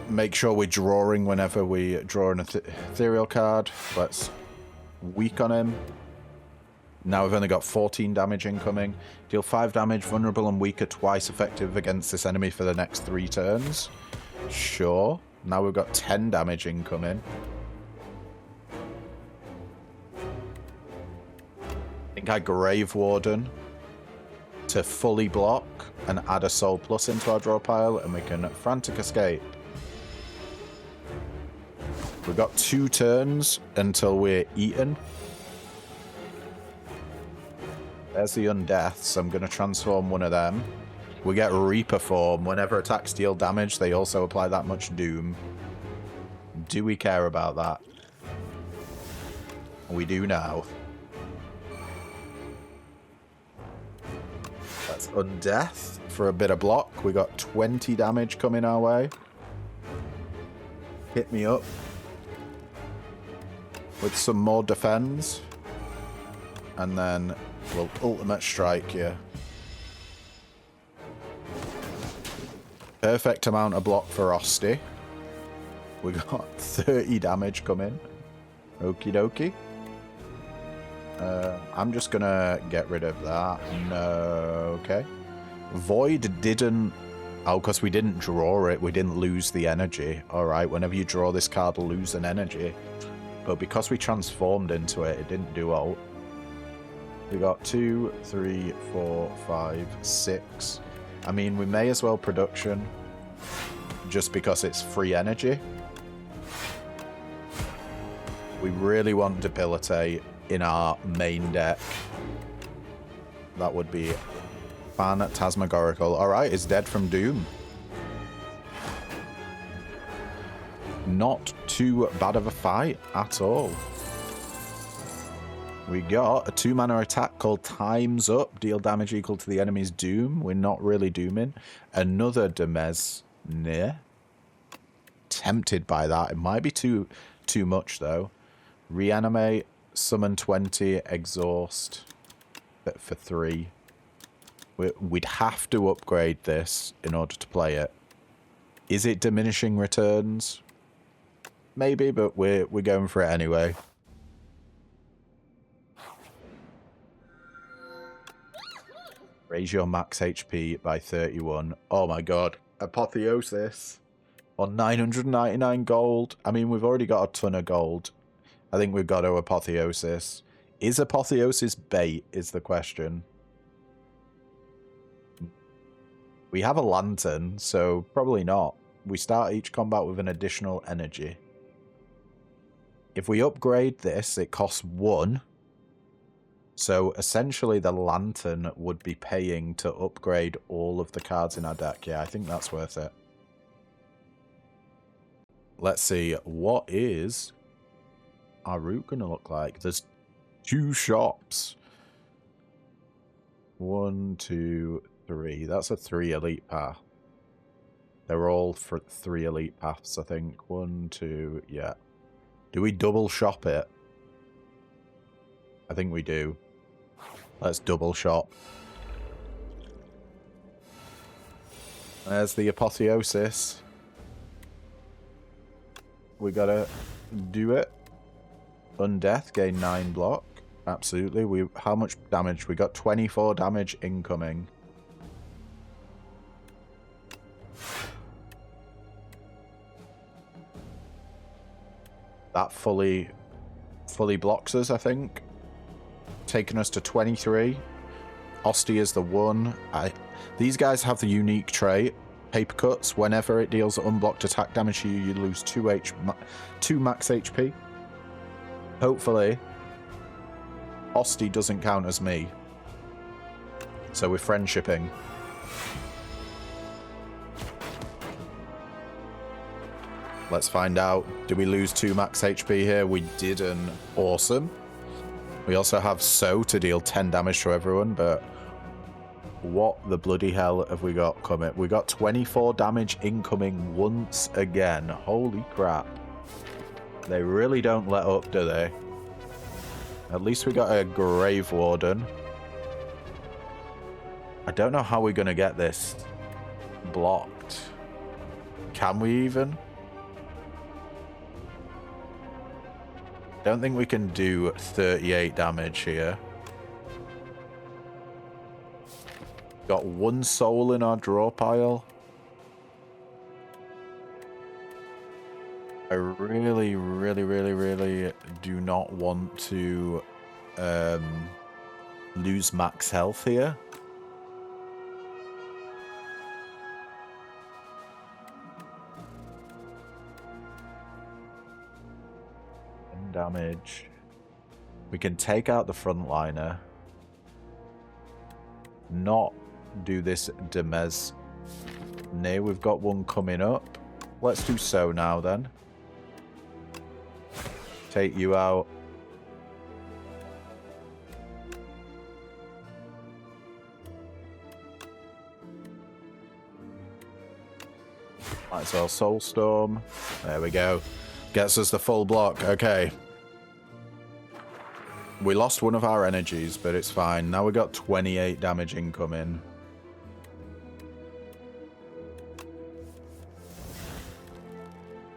make sure we're drawing whenever we draw an ethereal card. Let's weak on him. Now we've only got 14 damage incoming. Deal 5 damage, vulnerable and weak are twice effective against this enemy for the next 3 turns. Sure. Now we've got 10 damage incoming. I think I Grave Warden to fully block and add a soul plus into our draw pile, and we can frantic escape. We've got 2 turns until we're eaten. There's the undeaths. I'm going to transform one of them. We get Reaper form. Whenever attacks deal damage, they also apply that much doom. Do we care about that? We do now. That's undeath for a bit of block. We got 20 damage coming our way. Hit me up with some more defense. And then we'll ultimate strike you. Perfect amount of block for Osti. We got 30 damage coming. Okie dokie. I'm just gonna get rid of that. No, okay. Void didn't... Oh, because we didn't draw it. We didn't lose the energy. Alright, whenever you draw this card, lose an energy. But because we transformed into it, it didn't do ult. We got 2, 3, 4, 5, 6. I mean, we may as well production. Just because it's free energy. We really want Debilitate in our main deck. That would be phantasmagorical. Alright, it's dead from Doom. Not too bad of a fight at all. We got a 2-mana attack called Time's Up. Deal damage equal to the enemy's Doom. We're not really dooming. Another Demesne. Tempted by that. It might be too much though. Reanimate. Summon 20, exhaust for 3. We'd have to upgrade this in order to play it. Is it diminishing returns? Maybe, but we're going for it anyway. Raise your max HP by 31. Oh my god. Apotheosis. On 999 gold. I mean, we've already got a ton of gold. I think we've got to Apotheosis. Is Apotheosis bait, is the question. We have a lantern, so probably not. We start each combat with an additional energy. If we upgrade this, it costs 1. So essentially the lantern would be paying to upgrade all of the cards in our deck. Yeah, I think that's worth it. Let's see, what is our route gonna look like? There's 2 shops. 1, 2, 3. That's a 3 elite path. They're all for 3 elite paths, I think. 1, 2, yeah. Do we double shop it? I think we do. Let's double shop. There's the Apotheosis. We gotta do it. Undeath, gain 9 block. Absolutely. How much damage? We got 24 damage incoming. That fully blocks us, I think. Taking us to 23. Osti is the 1. These guys have the unique trait. Paper Cuts. Whenever it deals unblocked attack damage to you, you lose 2 max HP. Hopefully, Osti doesn't count as me. So we're friendshipping. Let's find out. Did we lose 2 max HP here? We didn't. Awesome. We also have So to deal 10 damage to everyone, but what the bloody hell have we got coming? We got 24 damage incoming once again. Holy crap. They really don't let up, do they? At least we got a Grave Warden. I don't know how we're going to get this blocked. Can we even? Don't think we can do 38 damage here. Got 1 soul in our draw pile. I really, really, really, really do not want to lose max health here. damage. We can take out the frontliner. Not do this Demez. Nay, we've got one coming up. Let's do so now then. Take you out. Might as well Soulstorm. There we go. Gets us the full block. Okay. We lost one of our energies, but it's fine. Now we got 28 damage incoming.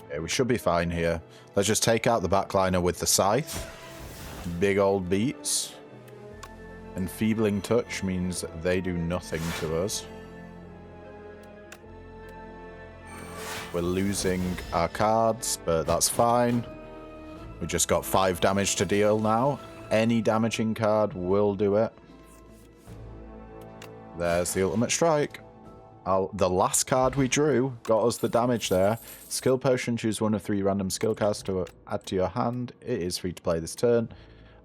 Okay, we should be fine here. Let's just take out the backliner with the scythe. Big old beats. Enfeebling touch means they do nothing to us. We're losing our cards, but that's fine. We just got 5 damage to deal now. Any damaging card will do it. There's the ultimate strike. The last card we drew got us the damage there. Skill potion, choose one of 3 random skill cards to add to your hand. It is free to play this turn.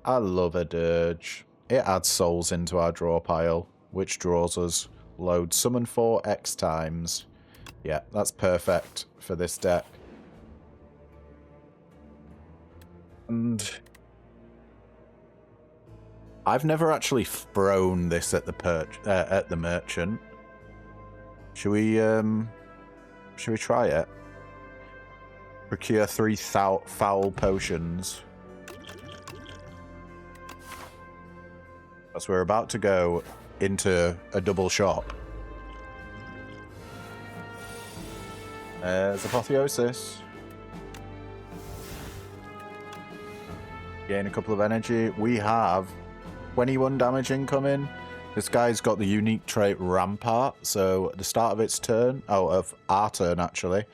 I love a dirge. It adds souls into our draw pile, which draws us load summon 4 X times. Yeah, that's perfect for this deck. And I've never actually thrown this at the merchant. Should we try it? Procure 3 foul potions. As we're about to go into a double shop. There's Apotheosis. Gain a couple of energy. We have 21 damage incoming. This guy's got the unique trait Rampart. So at the start of its turn, of our turn actually,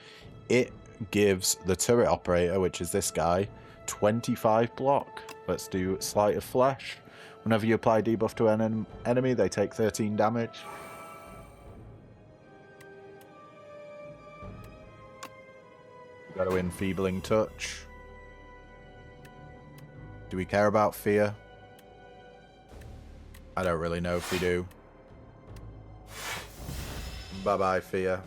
it gives the turret operator, which is this guy, 25 block. Let's do Sleight of Flesh. Whenever you apply debuff to an enemy, they take 13 damage. Got to enfeebling touch. Do we care about fear? I don't really know if we do. Bye-bye, fear.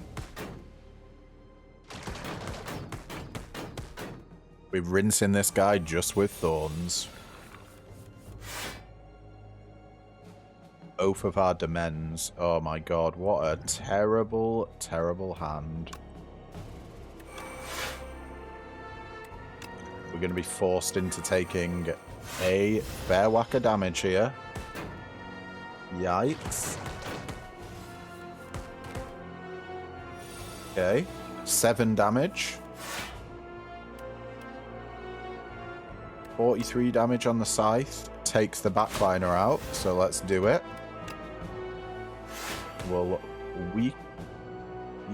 We're rinsing this guy just with thorns. Oath of our Demens. Oh my god, what a terrible, terrible hand. We're going to be forced into taking a fair whack of damage here. Yikes. Okay. 7 damage. 43 damage on the scythe. Takes the backliner out, so let's do it. Well,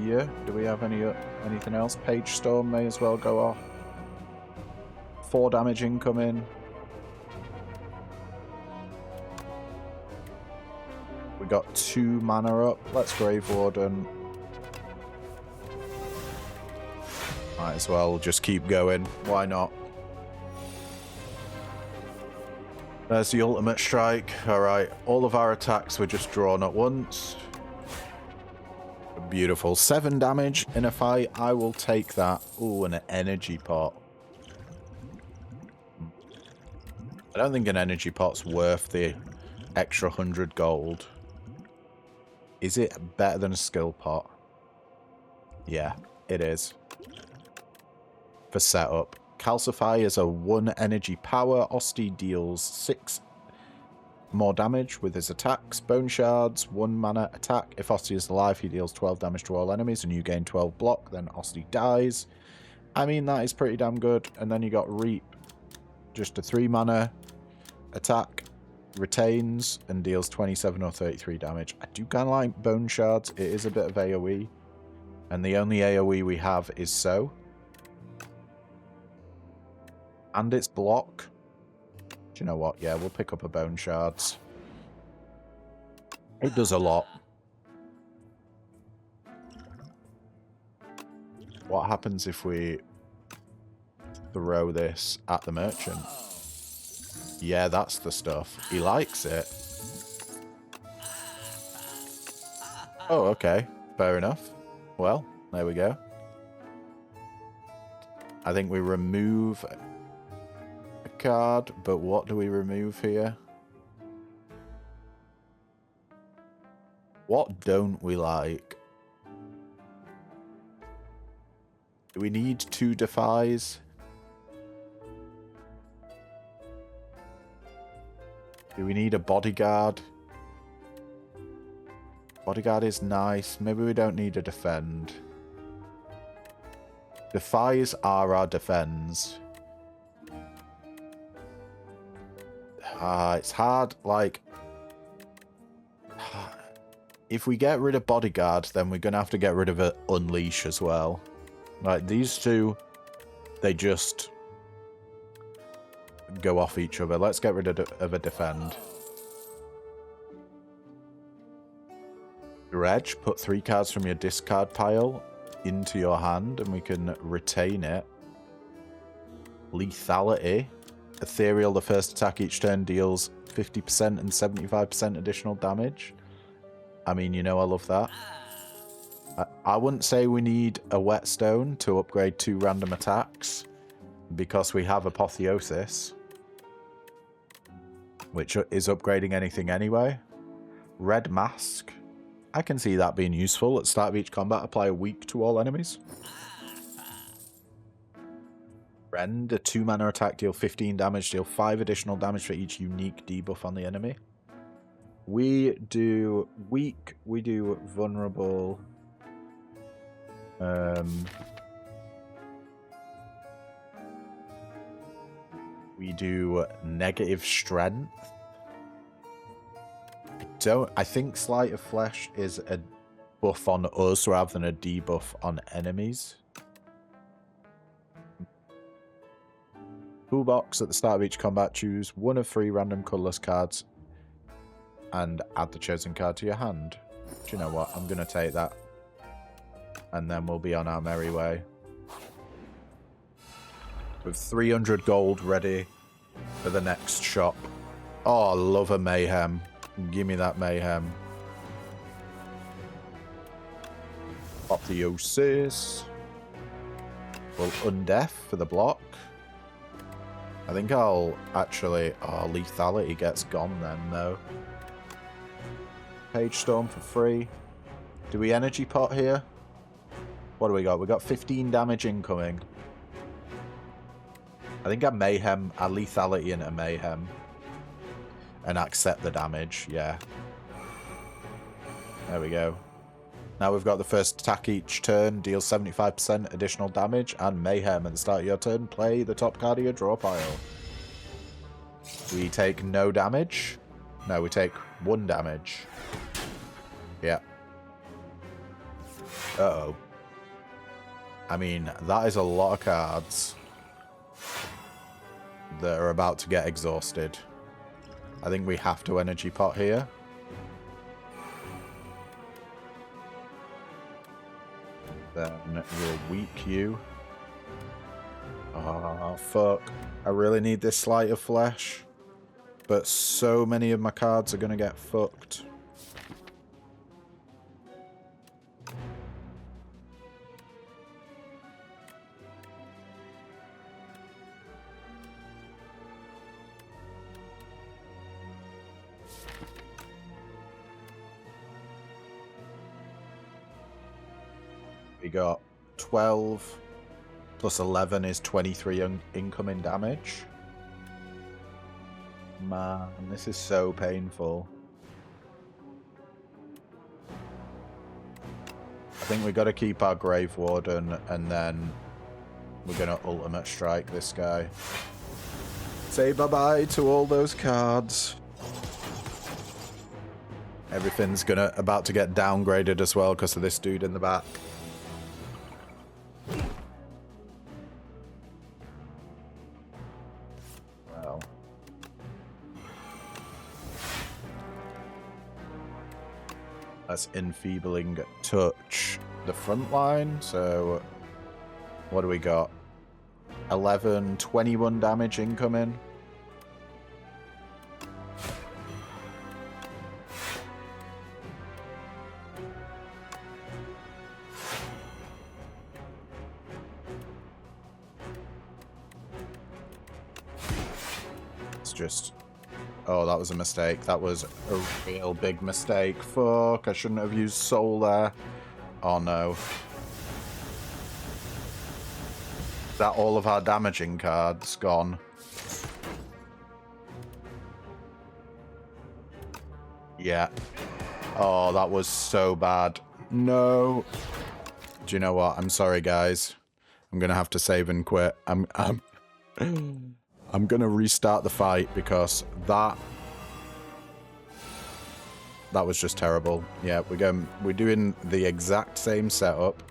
yeah. Do we have anything else? Page Storm may as well go off. 4 damage incoming. We got 2 mana up. Let's Grave Warden. Might as well just keep going. Why not? There's the ultimate strike. Alright, all of our attacks were just drawn at once. Beautiful. 7 damage in a fight. I will take that. Ooh, and an energy pot. I don't think an energy pot's worth the extra 100 gold. Is it better than a skill pot? Yeah, it is. For setup. Calcify is a 1 energy power. Osti deals 6 more damage with his attacks. Bone Shards, 1 mana attack. If Osti is alive, he deals 12 damage to all enemies and you gain 12 block. Then Osti dies. I mean, that is pretty damn good. And then you got Reap. Just a 3 mana attack. Retains and deals 27 or 33 damage. I do kind of like Bone Shards. It is a bit of AoE. And the only AoE we have is so. And its block. Do you know what? Yeah, we'll pick up a Bone Shards. It does a lot. What happens if we throw this at the merchant. Yeah, that's the stuff. He likes it. Oh, okay. Fair enough. Well, there we go. I think we remove a card, but what do we remove here? What don't we like? Do we need 2 defies? Do we need a bodyguard? Bodyguard is nice. Maybe we don't need a defend. Defies are our defends. It's hard, like... If we get rid of bodyguard, then we're going to have to get rid of unleash as well. Like, these two, they just go off each other. Let's get rid of a defend. Dredge, put 3 cards from your discard pile into your hand and we can retain it. Lethality. Ethereal, the first attack each turn deals 50% and 75% additional damage. I mean, you know I love that. I wouldn't say we need a whetstone to upgrade 2 random attacks because we have Apotheosis, which is upgrading anything anyway. Red Mask. I can see that being useful. At the start of each combat, apply a weak to all enemies. Rend, a 2-mana attack, deal 15 damage, deal 5 additional damage for each unique debuff on the enemy. We do weak, we do vulnerable. We do negative strength. I think Sleight of Flesh is a buff on us rather than a debuff on enemies. Toolbox, at the start of each combat, choose 1 of 3 random colourless cards and add the chosen card to your hand. Do you know what? I'm going to take that. And then we'll be on our merry way. With 300 gold ready for the next shop. Oh, I love a mayhem. Give me that mayhem. Apotheosis. Well, undeath for the block. I think I'll actually... Oh, lethality gets gone then, though. Page Storm for free. Do we energy pot here? What do we got? We got 15 damage incoming. I think I mayhem, a lethality and a mayhem. And accept the damage, yeah. There we go. Now we've got the first attack each turn, deals 75% additional damage, and mayhem at the start of your turn. Play the top card of your draw pile. We take no damage. No, we take 1 damage. Yeah. Uh-oh. I mean, that is a lot of cards that are about to get exhausted. I think we have to energy pot here. Then we'll weak you. Oh, fuck. I really need this Sleight of Flesh. But so many of my cards are going to get fucked. We got 12 plus 11 is 23 incoming damage. Man, this is so painful. I think we got to keep our Grave Warden and then we're going to ultimate strike this guy. Say bye-bye to all those cards. Everything's about to get downgraded as well because of this dude in the back. That's enfeebling touch the front line. So what do we got? 11, 21 damage incoming. It's just... Oh, that was a mistake. That was a real big mistake. Fuck, I shouldn't have used soul there. Oh no. Is that all of our damaging cards gone? Yeah. Oh, that was so bad. No. Do you know what? I'm sorry, guys. I'm gonna have to save and quit. I'm gonna restart the fight because that was just terrible. Yeah, we're doing the exact same setup.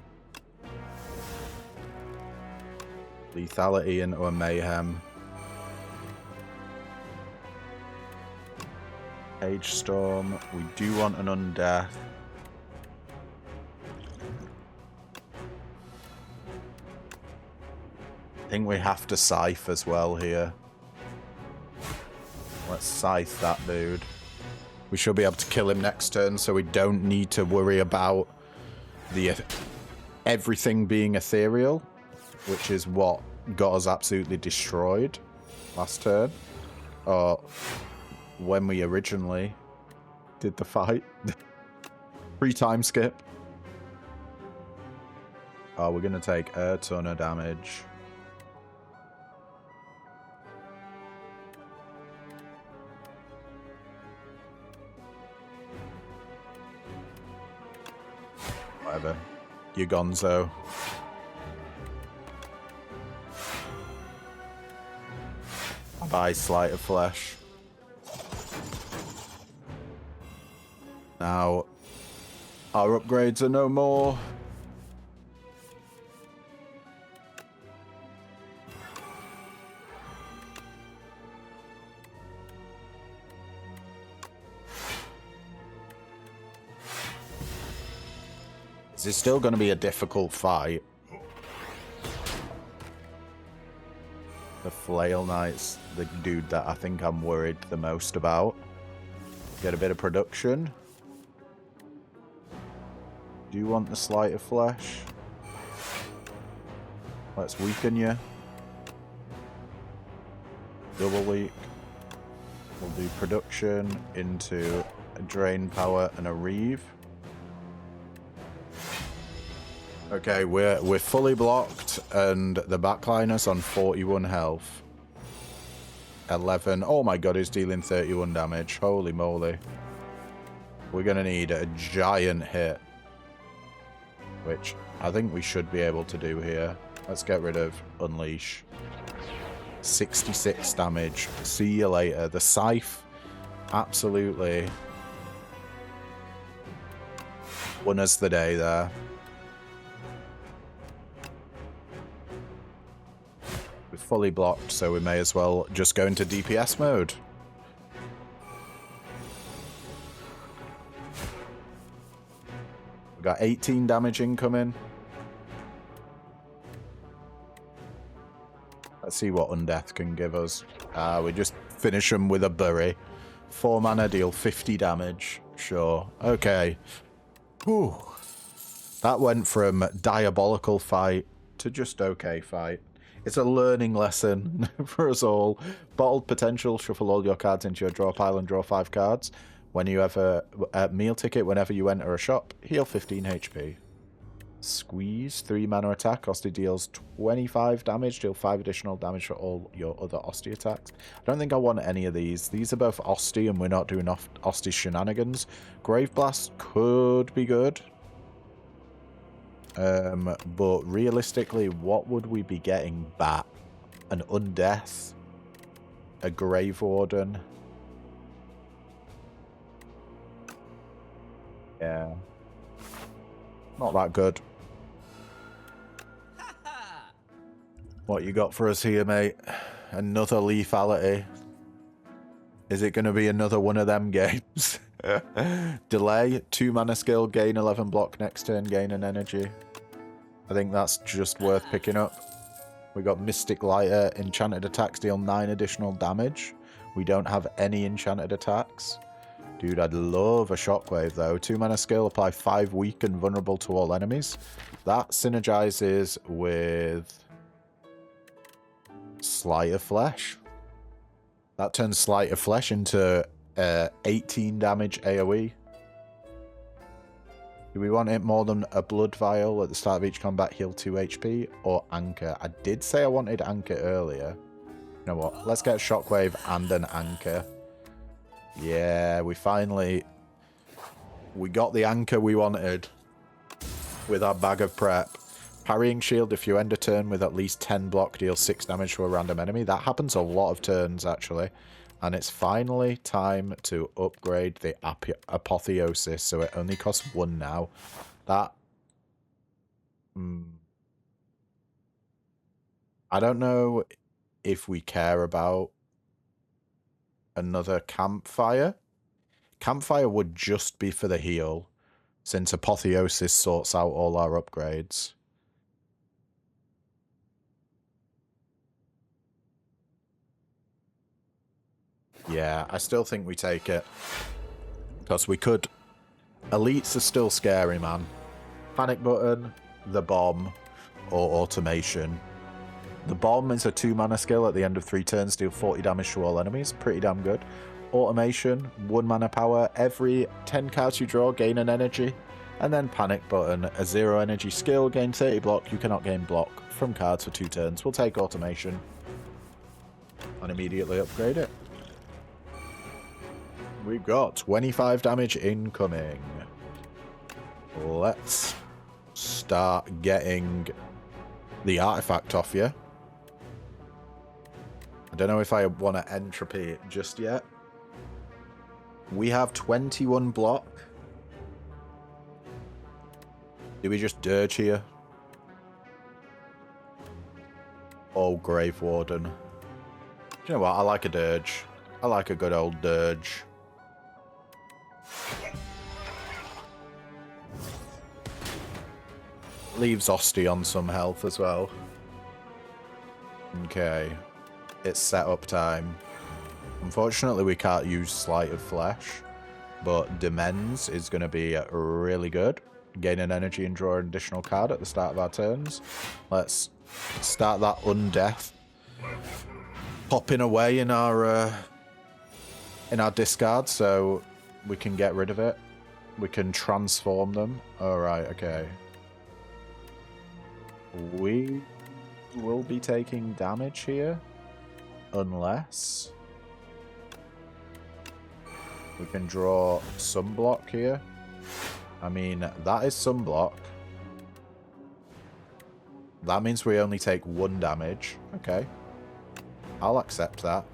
Lethality into a mayhem. Age Storm. We do want an undeath. I think we have to scythe as well here. Let's scythe that dude. We should be able to kill him next turn, so we don't need to worry about the everything being ethereal, which is what got us absolutely destroyed last turn. Or when we originally did the fight. Free time skip. Oh, we're going to take a ton of damage. Whatever. You gonzo. Bye, Sleight of Flesh. Now, our upgrades are no more. This is still going to be a difficult fight. The Flail Knight's the dude that I think I'm worried the most about. Get a bit of production. Do you want the Sleight of Flesh? Let's weaken you. Double weak. We'll do production into a drain power and a reeve. Okay, we're fully blocked, and the backliner's on 41 health. 11. Oh my god, he's dealing 31 damage. Holy moly. We're gonna need a giant hit, which I think we should be able to do here. Let's get rid of Unleash. 66 damage. See you later. The Scythe absolutely won us the day there. We're fully blocked, so we may as well just go into DPS mode. We got 18 damage incoming. Let's see what Undeath can give us. We just finish them with a bury. 4 mana, deal 50 damage. Sure. Okay. Whew. That went from diabolical fight to just okay fight. It's a learning lesson for us all. Bottled potential, shuffle all your cards into your draw pile and draw 5 cards. When you have a meal ticket, whenever you enter a shop, heal 15 HP. Squeeze, 3 mana attack. Osty deals 25 damage, deal 5 additional damage for all your other Osty attacks. I don't think I want any of these. These are both Osty and we're not doing Osty shenanigans. Grave Blast could be good. But realistically, what would we be getting back? An Undeath? A Grave Warden? Yeah. Not that good. What you got for us here, mate? Another lethality. Is it going to be another one of them games? Delay, 2 mana skill, gain 11 block next turn, gain an energy. I think that's just worth picking up. We got Mystic Lighter. Enchanted attacks deal 9 additional damage. We don't have any enchanted attacks. Dude, I'd love a Shockwave, though. 2 mana skill, apply 5 weak and vulnerable to all enemies. That synergizes with Sleight of Flesh. That turns Sleight of Flesh into 18 damage AoE. Do we want it more than a Blood Vial at the start of each combat, heal 2 HP, or Anchor? I did say I wanted Anchor earlier. You know what? Let's get Shockwave and an Anchor. Yeah, we got the Anchor we wanted with our bag of prep. Parrying Shield, if you end a turn with at least 10 block, deals 6 damage to a random enemy. That happens a lot of turns, actually. And it's finally time to upgrade the Apotheosis, so it only costs 1 now. That... I don't know if we care about another Campfire. Campfire would just be for the heal, since Apotheosis sorts out all our upgrades. Yeah, I still think we take it. Because we could... Elites are still scary, man. Panic Button, the Bomb, or Automation. The Bomb is a 2 mana skill at the end of 3 turns, deal 40 damage to all enemies. Pretty damn good. Automation, 1 mana power. Every 10 cards you draw, gain an energy. And then Panic Button, a 0 energy skill, gain 30 block. You cannot gain block from cards for 2 turns. We'll take Automation. And immediately upgrade it. We've got 25 damage incoming. Let's start getting the artifact off you. I don't know if I want to entropy just yet. We have 21 block. Do we just dirge here? Oh, Grave Warden. Do you know what? I like a dirge. I like a good old dirge. Leaves Osti on some health as well. Okay. It's setup time. Unfortunately, we can't use Sleight of Flesh, but Demens is going to be really good. Gain an energy and draw an additional card at the start of our turns. Let's start that Undeath popping away in our discard so we can get rid of it. We can transform them. Alright, okay. We will be taking damage here. Unless we can draw Sunblock here. I mean, that is Sunblock. That means we only take 1 damage. Okay. I'll accept that.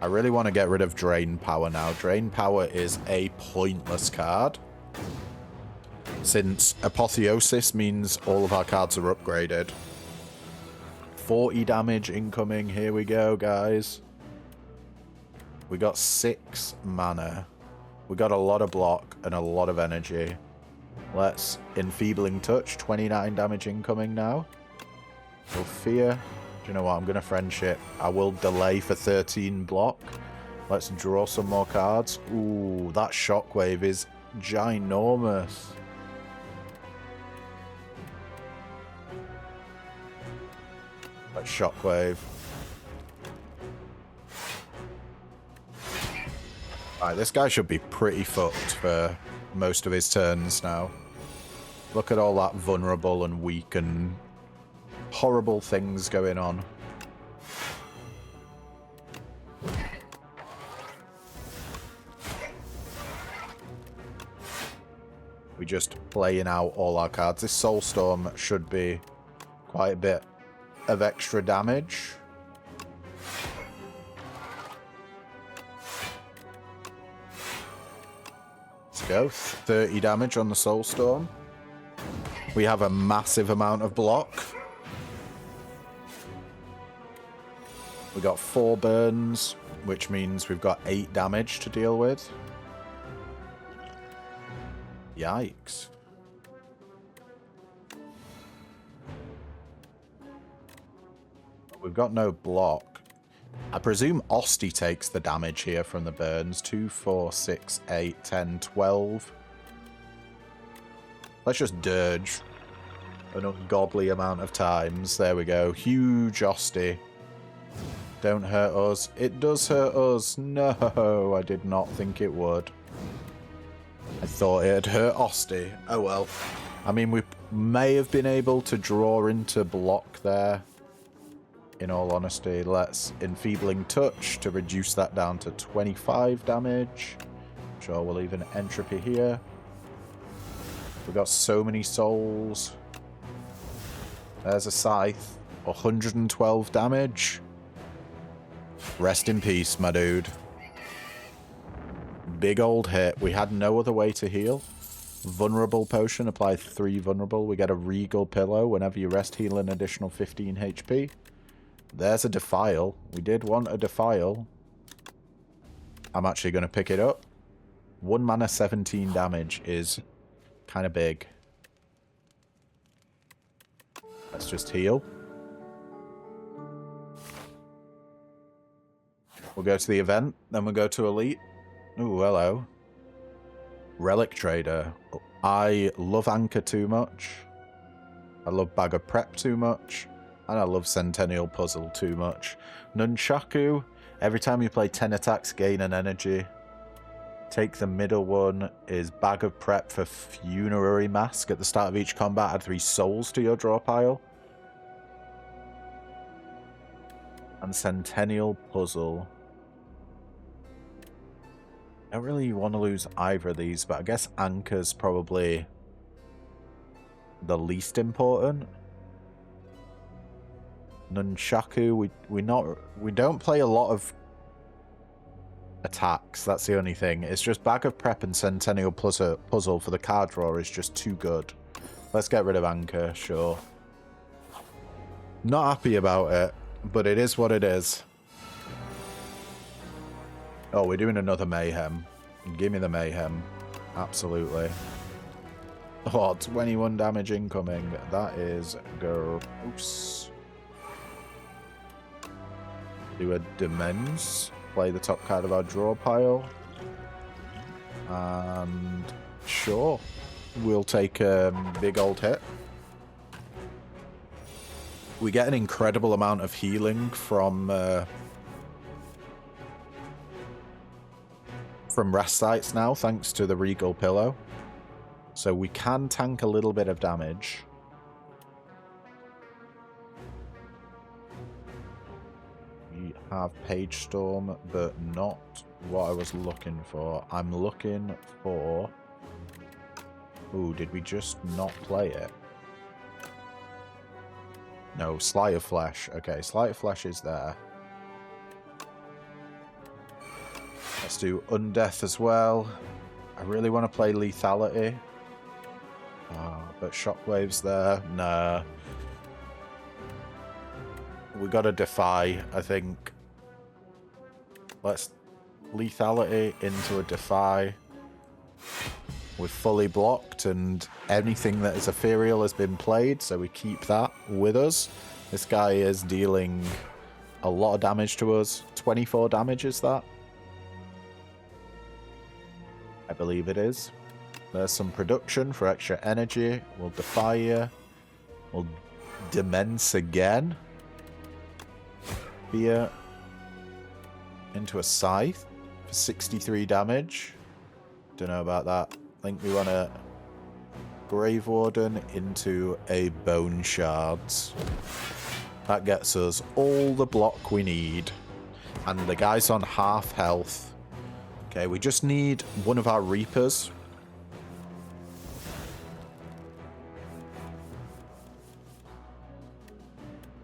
I really want to get rid of Drain Power now. Drain Power is a pointless card, since Apotheosis means all of our cards are upgraded. 40 damage incoming. Here we go, guys. We got 6 mana. We got a lot of block and a lot of energy. Let's Enfeebling Touch. 29 damage incoming now. Fear. Do you know what? I'm going to Friendship. I will delay for 13 block. Let's draw some more cards. Ooh, that Shockwave is ginormous. Let's Shockwave. Alright, this guy should be pretty fucked for most of his turns now. Look at all that vulnerable and weak and horrible things going on. We just playing out all our cards. This Soulstorm should be quite a bit of extra damage. Let's go. 30 damage on the Soulstorm. We have a massive amount of block. We got 4 burns, which means we've got 8 damage to deal with. Yikes. We've got no block. I presume Osty takes the damage here from the burns. 2, 4, 6, 8, 10, 12. Let's just dirge an ungodly amount of times. There we go. Huge Osty. Don't hurt us. It does hurt us. No, I did not think it would. I thought it had hurt Osty. Oh well. I mean, we may have been able to draw into block there. In all honesty, let's Enfeebling Touch to reduce that down to 25 damage. Sure, we'll leave an entropy here. We've got so many souls. There's a scythe. 112 damage. Rest in peace, my dude. Big old hit. We had no other way to heal. Vulnerable potion. Apply 3 vulnerable. We get a regal pillow. Whenever you rest, heal an additional 15 HP. There's a defile. We did want a defile. I'm actually going to pick it up. 1 mana, 17 damage is kind of big. Let's just heal. We'll go to the event, then we'll go to Elite. Ooh, hello. Relic Trader. I love Anchor too much. I love Bag of Prep too much. And I love Centennial Puzzle too much. Nunchaku. Every time you play 10 attacks, gain an energy. Take the middle one is Bag of Prep for Funerary Mask. At the start of each combat, add 3 souls to your draw pile. And Centennial Puzzle. I don't really want to lose either of these, but I guess Anchor's probably the least important. Nunchaku, we don't play a lot of attacks. That's the only thing. It's just Bag of Prep and Centennial Puzzle for the card draw is just too good. Let's get rid of Anchor, sure. Not happy about it, but it is what it is. Oh, we're doing another Mayhem. Give me the Mayhem. Absolutely. Oh, 21 damage incoming. That is gross. Do a Demens. Play the top card of our draw pile. And sure. We'll take a big old hit. We get an incredible amount of healing from rest sites now, thanks to the Regal Pillow. So we can tank a little bit of damage. We have Page Storm, but not what I was looking for. I'm looking for... Ooh, did we just not play it? No, Sleight of Flesh. Okay, Sleight of Flesh is there. Let's do Undeath as well. I really want to play Lethality. But Shockwave's there. Nah. We got to Defy, I think. Let's Lethality into a Defy. We're fully blocked, and anything that is ethereal has been played, so we keep that with us. This guy is dealing a lot of damage to us. 24 damage is that? I believe it is. There's some production for extra energy. We'll Defy you. We'll Demense again. Here. Into a Scythe for 63 damage. Don't know about that. I think we want to Grave Warden into a Bone Shards. That gets us all the block we need. And the guy's on half health. Okay, we just need one of our Reapers.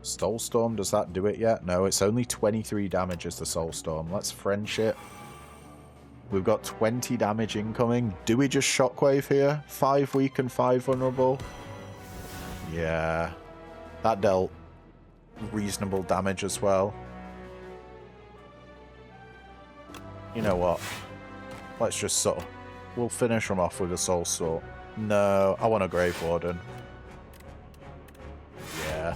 Soulstorm, does that do it yet? No, it's only 23 damage as the Soulstorm. Let's Friendship. We've got 20 damage incoming. Do we just Shockwave here? 5 weak and 5 vulnerable? Yeah. That dealt reasonable damage as well. You know what? Let's just sort of... We'll finish them off with a Soulstorm. No, I want a Grave Warden. Yeah.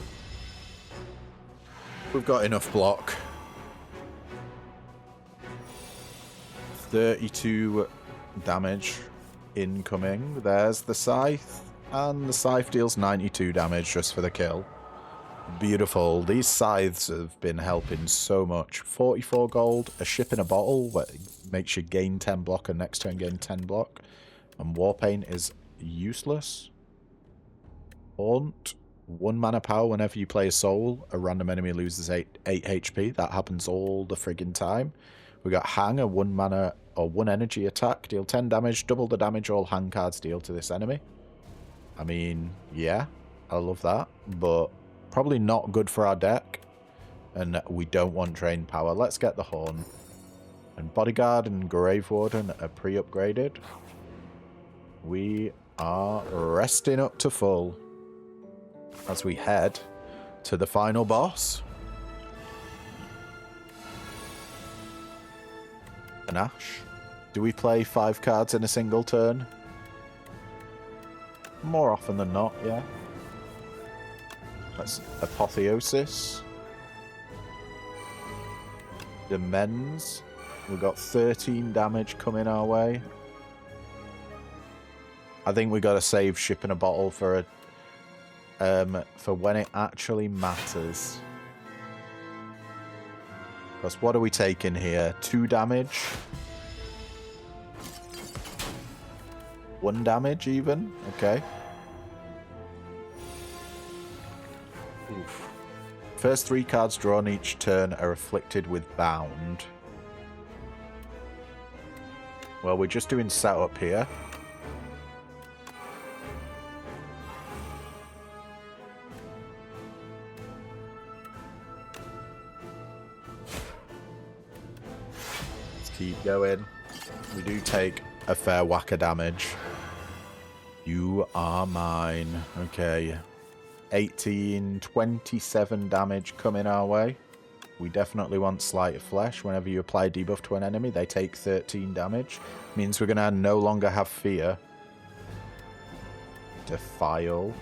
We've got enough block. 32 damage incoming. There's the scythe. And the scythe deals 92 damage just for the kill. Beautiful. These scythes have been helping so much. 44 gold, a ship in a bottle, that makes you gain 10 block and next turn gain 10 block. And Warpaint is useless. Haunt, 1 mana power whenever you play a soul. A random enemy loses 8 HP. That happens all the friggin' time. We got Hang, a 1 mana or 1 energy attack. Deal 10 damage, double the damage all Hang cards deal to this enemy. I mean, yeah, I love that, but probably not good for our deck, and we don't want drain power. Let's get the Horn. And Bodyguard and Grave Warden are pre-upgraded. We are resting up to full as we head to the final boss. Panache. Do we play 5 cards in a single turn? More often than not, yeah. That's Apotheosis. Demens. We've got 13 damage coming our way. I think we got to save ship in a bottle for when it actually matters. Because what are we taking here? 2 damage. 1 damage even? Okay. Oof. First 3 cards drawn each turn are afflicted with Bound. Well, we're just doing setup here. Let's keep going. We do take a fair whack of damage. You are mine. Okay. 18, 27 damage coming our way. We definitely want Sleight of Flesh. Whenever you apply debuff to an enemy, they take 13 damage. Means we're going to no longer have fear. Defile.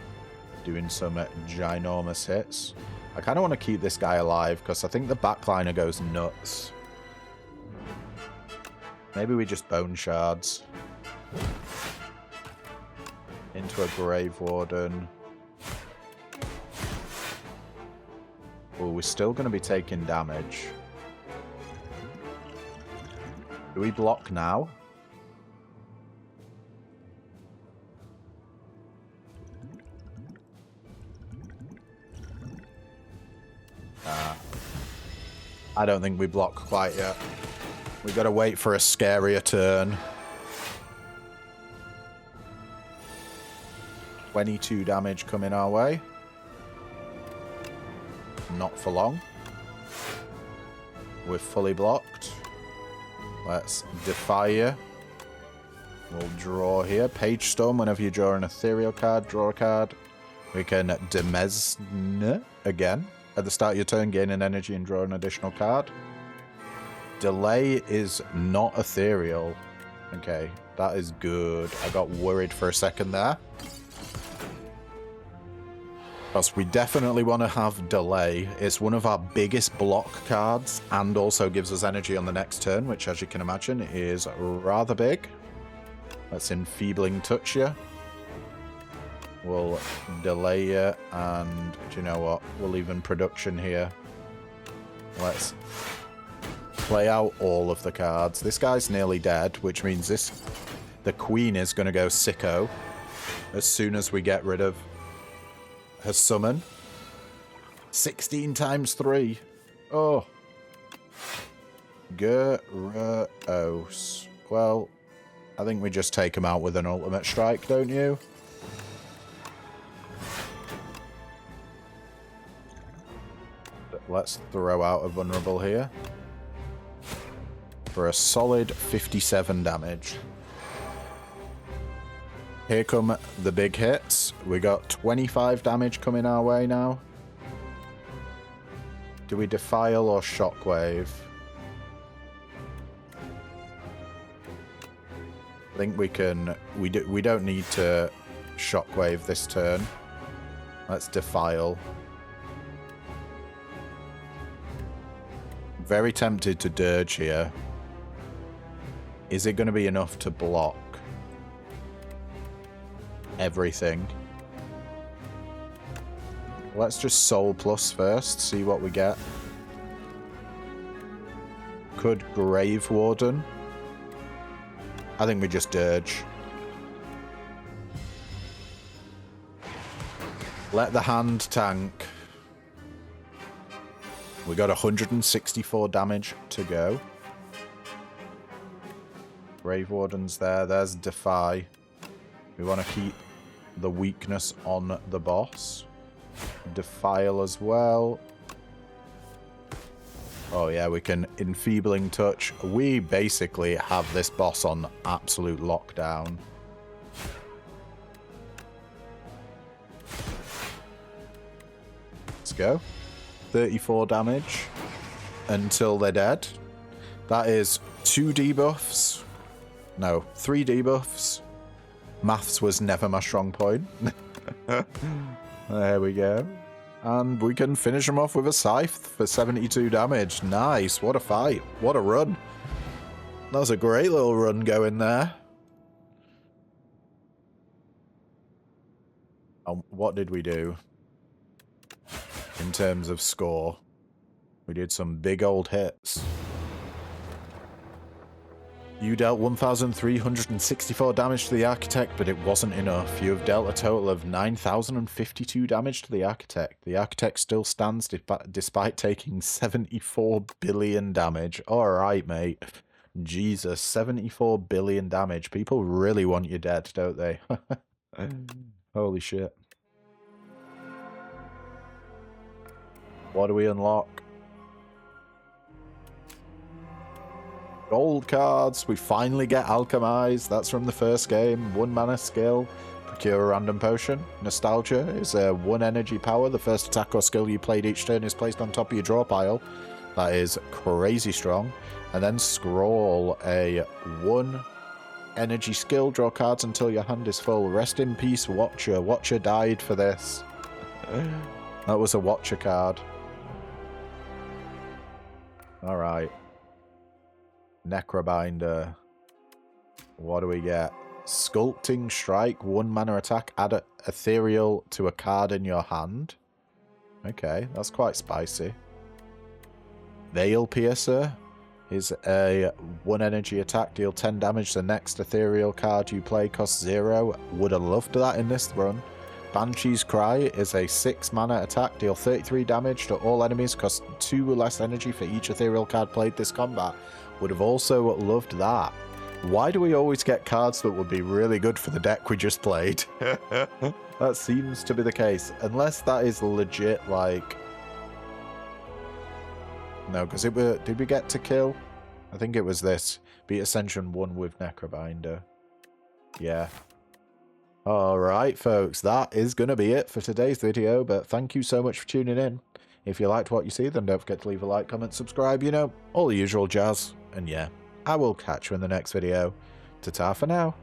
Doing some ginormous hits. I kind of want to keep this guy alive because I think the backliner goes nuts. Maybe we just Bone Shards. Into a Grave Warden. Oh, we're still going to be taking damage. Do we block now? I don't think we block quite yet. We've got to wait for a scarier turn. 22 damage coming our way. Not for long. We're fully blocked. Let's defy you. We'll draw here. Page Storm, whenever you draw an ethereal card, draw a card. We can Demesne again. At the start of your turn, gain an energy and draw an additional card. Delay is not ethereal. Okay, that is good. I got worried for a second there. Because we definitely want to have Delay. It's one of our biggest block cards and also gives us energy on the next turn, which, as you can imagine, is rather big. Let's Enfeebling Touch you. We'll delay you, and do you know what? We'll even production here. Let's play out all of the cards. This guy's nearly dead, which means the queen is going to go sicko as soon as we get rid of her summon. 16 times 3. Oh. Gyros. Well, I think we just take him out with an ultimate strike, don't you? Let's throw out a vulnerable here. For a solid 57 damage. Here come the big hits. We got 25 damage coming our way now. Do we Defile or Shockwave? I think we can... We don't need to Shockwave this turn. Let's Defile. Very tempted to dirge here. Is it going to be enough to block everything? Let's just Soul Plus first, see what we get. Could Grave Warden. I think we just dirge. Let the hand tank. We got 164 damage to go. Grave Warden's there. There's Defy. We want to keep the weakness on the boss. Defile as well. Oh yeah, we can Enfeebling Touch. We basically have this boss on absolute lockdown. Let's go. 34 damage until they're dead. That is 2 debuffs. No, 3 debuffs. Maths was never my strong point. There we go. And we can finish them off with a scythe for 72 damage. Nice. What a fight. What a run. That was a great little run going there. And what did we do in terms of score? We did some big old hits. You dealt 1,364 damage to the Architect, but it wasn't enough. You have dealt a total of 9,052 damage to the Architect. The Architect still stands despite taking 74 billion damage. Alright, mate. Jesus, 74 billion damage. People really want you dead, don't they? Holy shit. What do we unlock? Gold cards. We finally get Alchemize. That's from the first game. 1 mana skill. Procure a random potion. Nostalgia is a 1 energy power. The first attack or skill you played each turn is placed on top of your draw pile. That is crazy strong. And then Scroll, a 1 energy skill. Draw cards until your hand is full. Rest in peace, Watcher. Watcher died for this. That was a Watcher card. Alright. Necrobinder. What do we get? Sculpting Strike, 1 mana attack. Add a ethereal to a card in your hand. Okay, that's quite spicy. Veil Piercer is a 1 energy attack. Deal 10 damage. The next ethereal card you play costs 0. Would have loved that in this run. Banshee's Cry is a 6 mana attack. Deal 33 damage to all enemies. Cost 2 less energy for each ethereal card played this combat. Would have also loved that. Why do we always get cards that would be really good for the deck we just played? That seems to be the case. Unless that is legit, like... No, because did we get to kill? I think it was this. Beat Ascension 1 with Necrobinder. Yeah. Alright, folks. That is going to be it for today's video, but thank you so much for tuning in. If you liked what you see, then don't forget to leave a like, comment, subscribe, you know, all the usual jazz. And yeah, I will catch you in the next video. Ta-ta for now.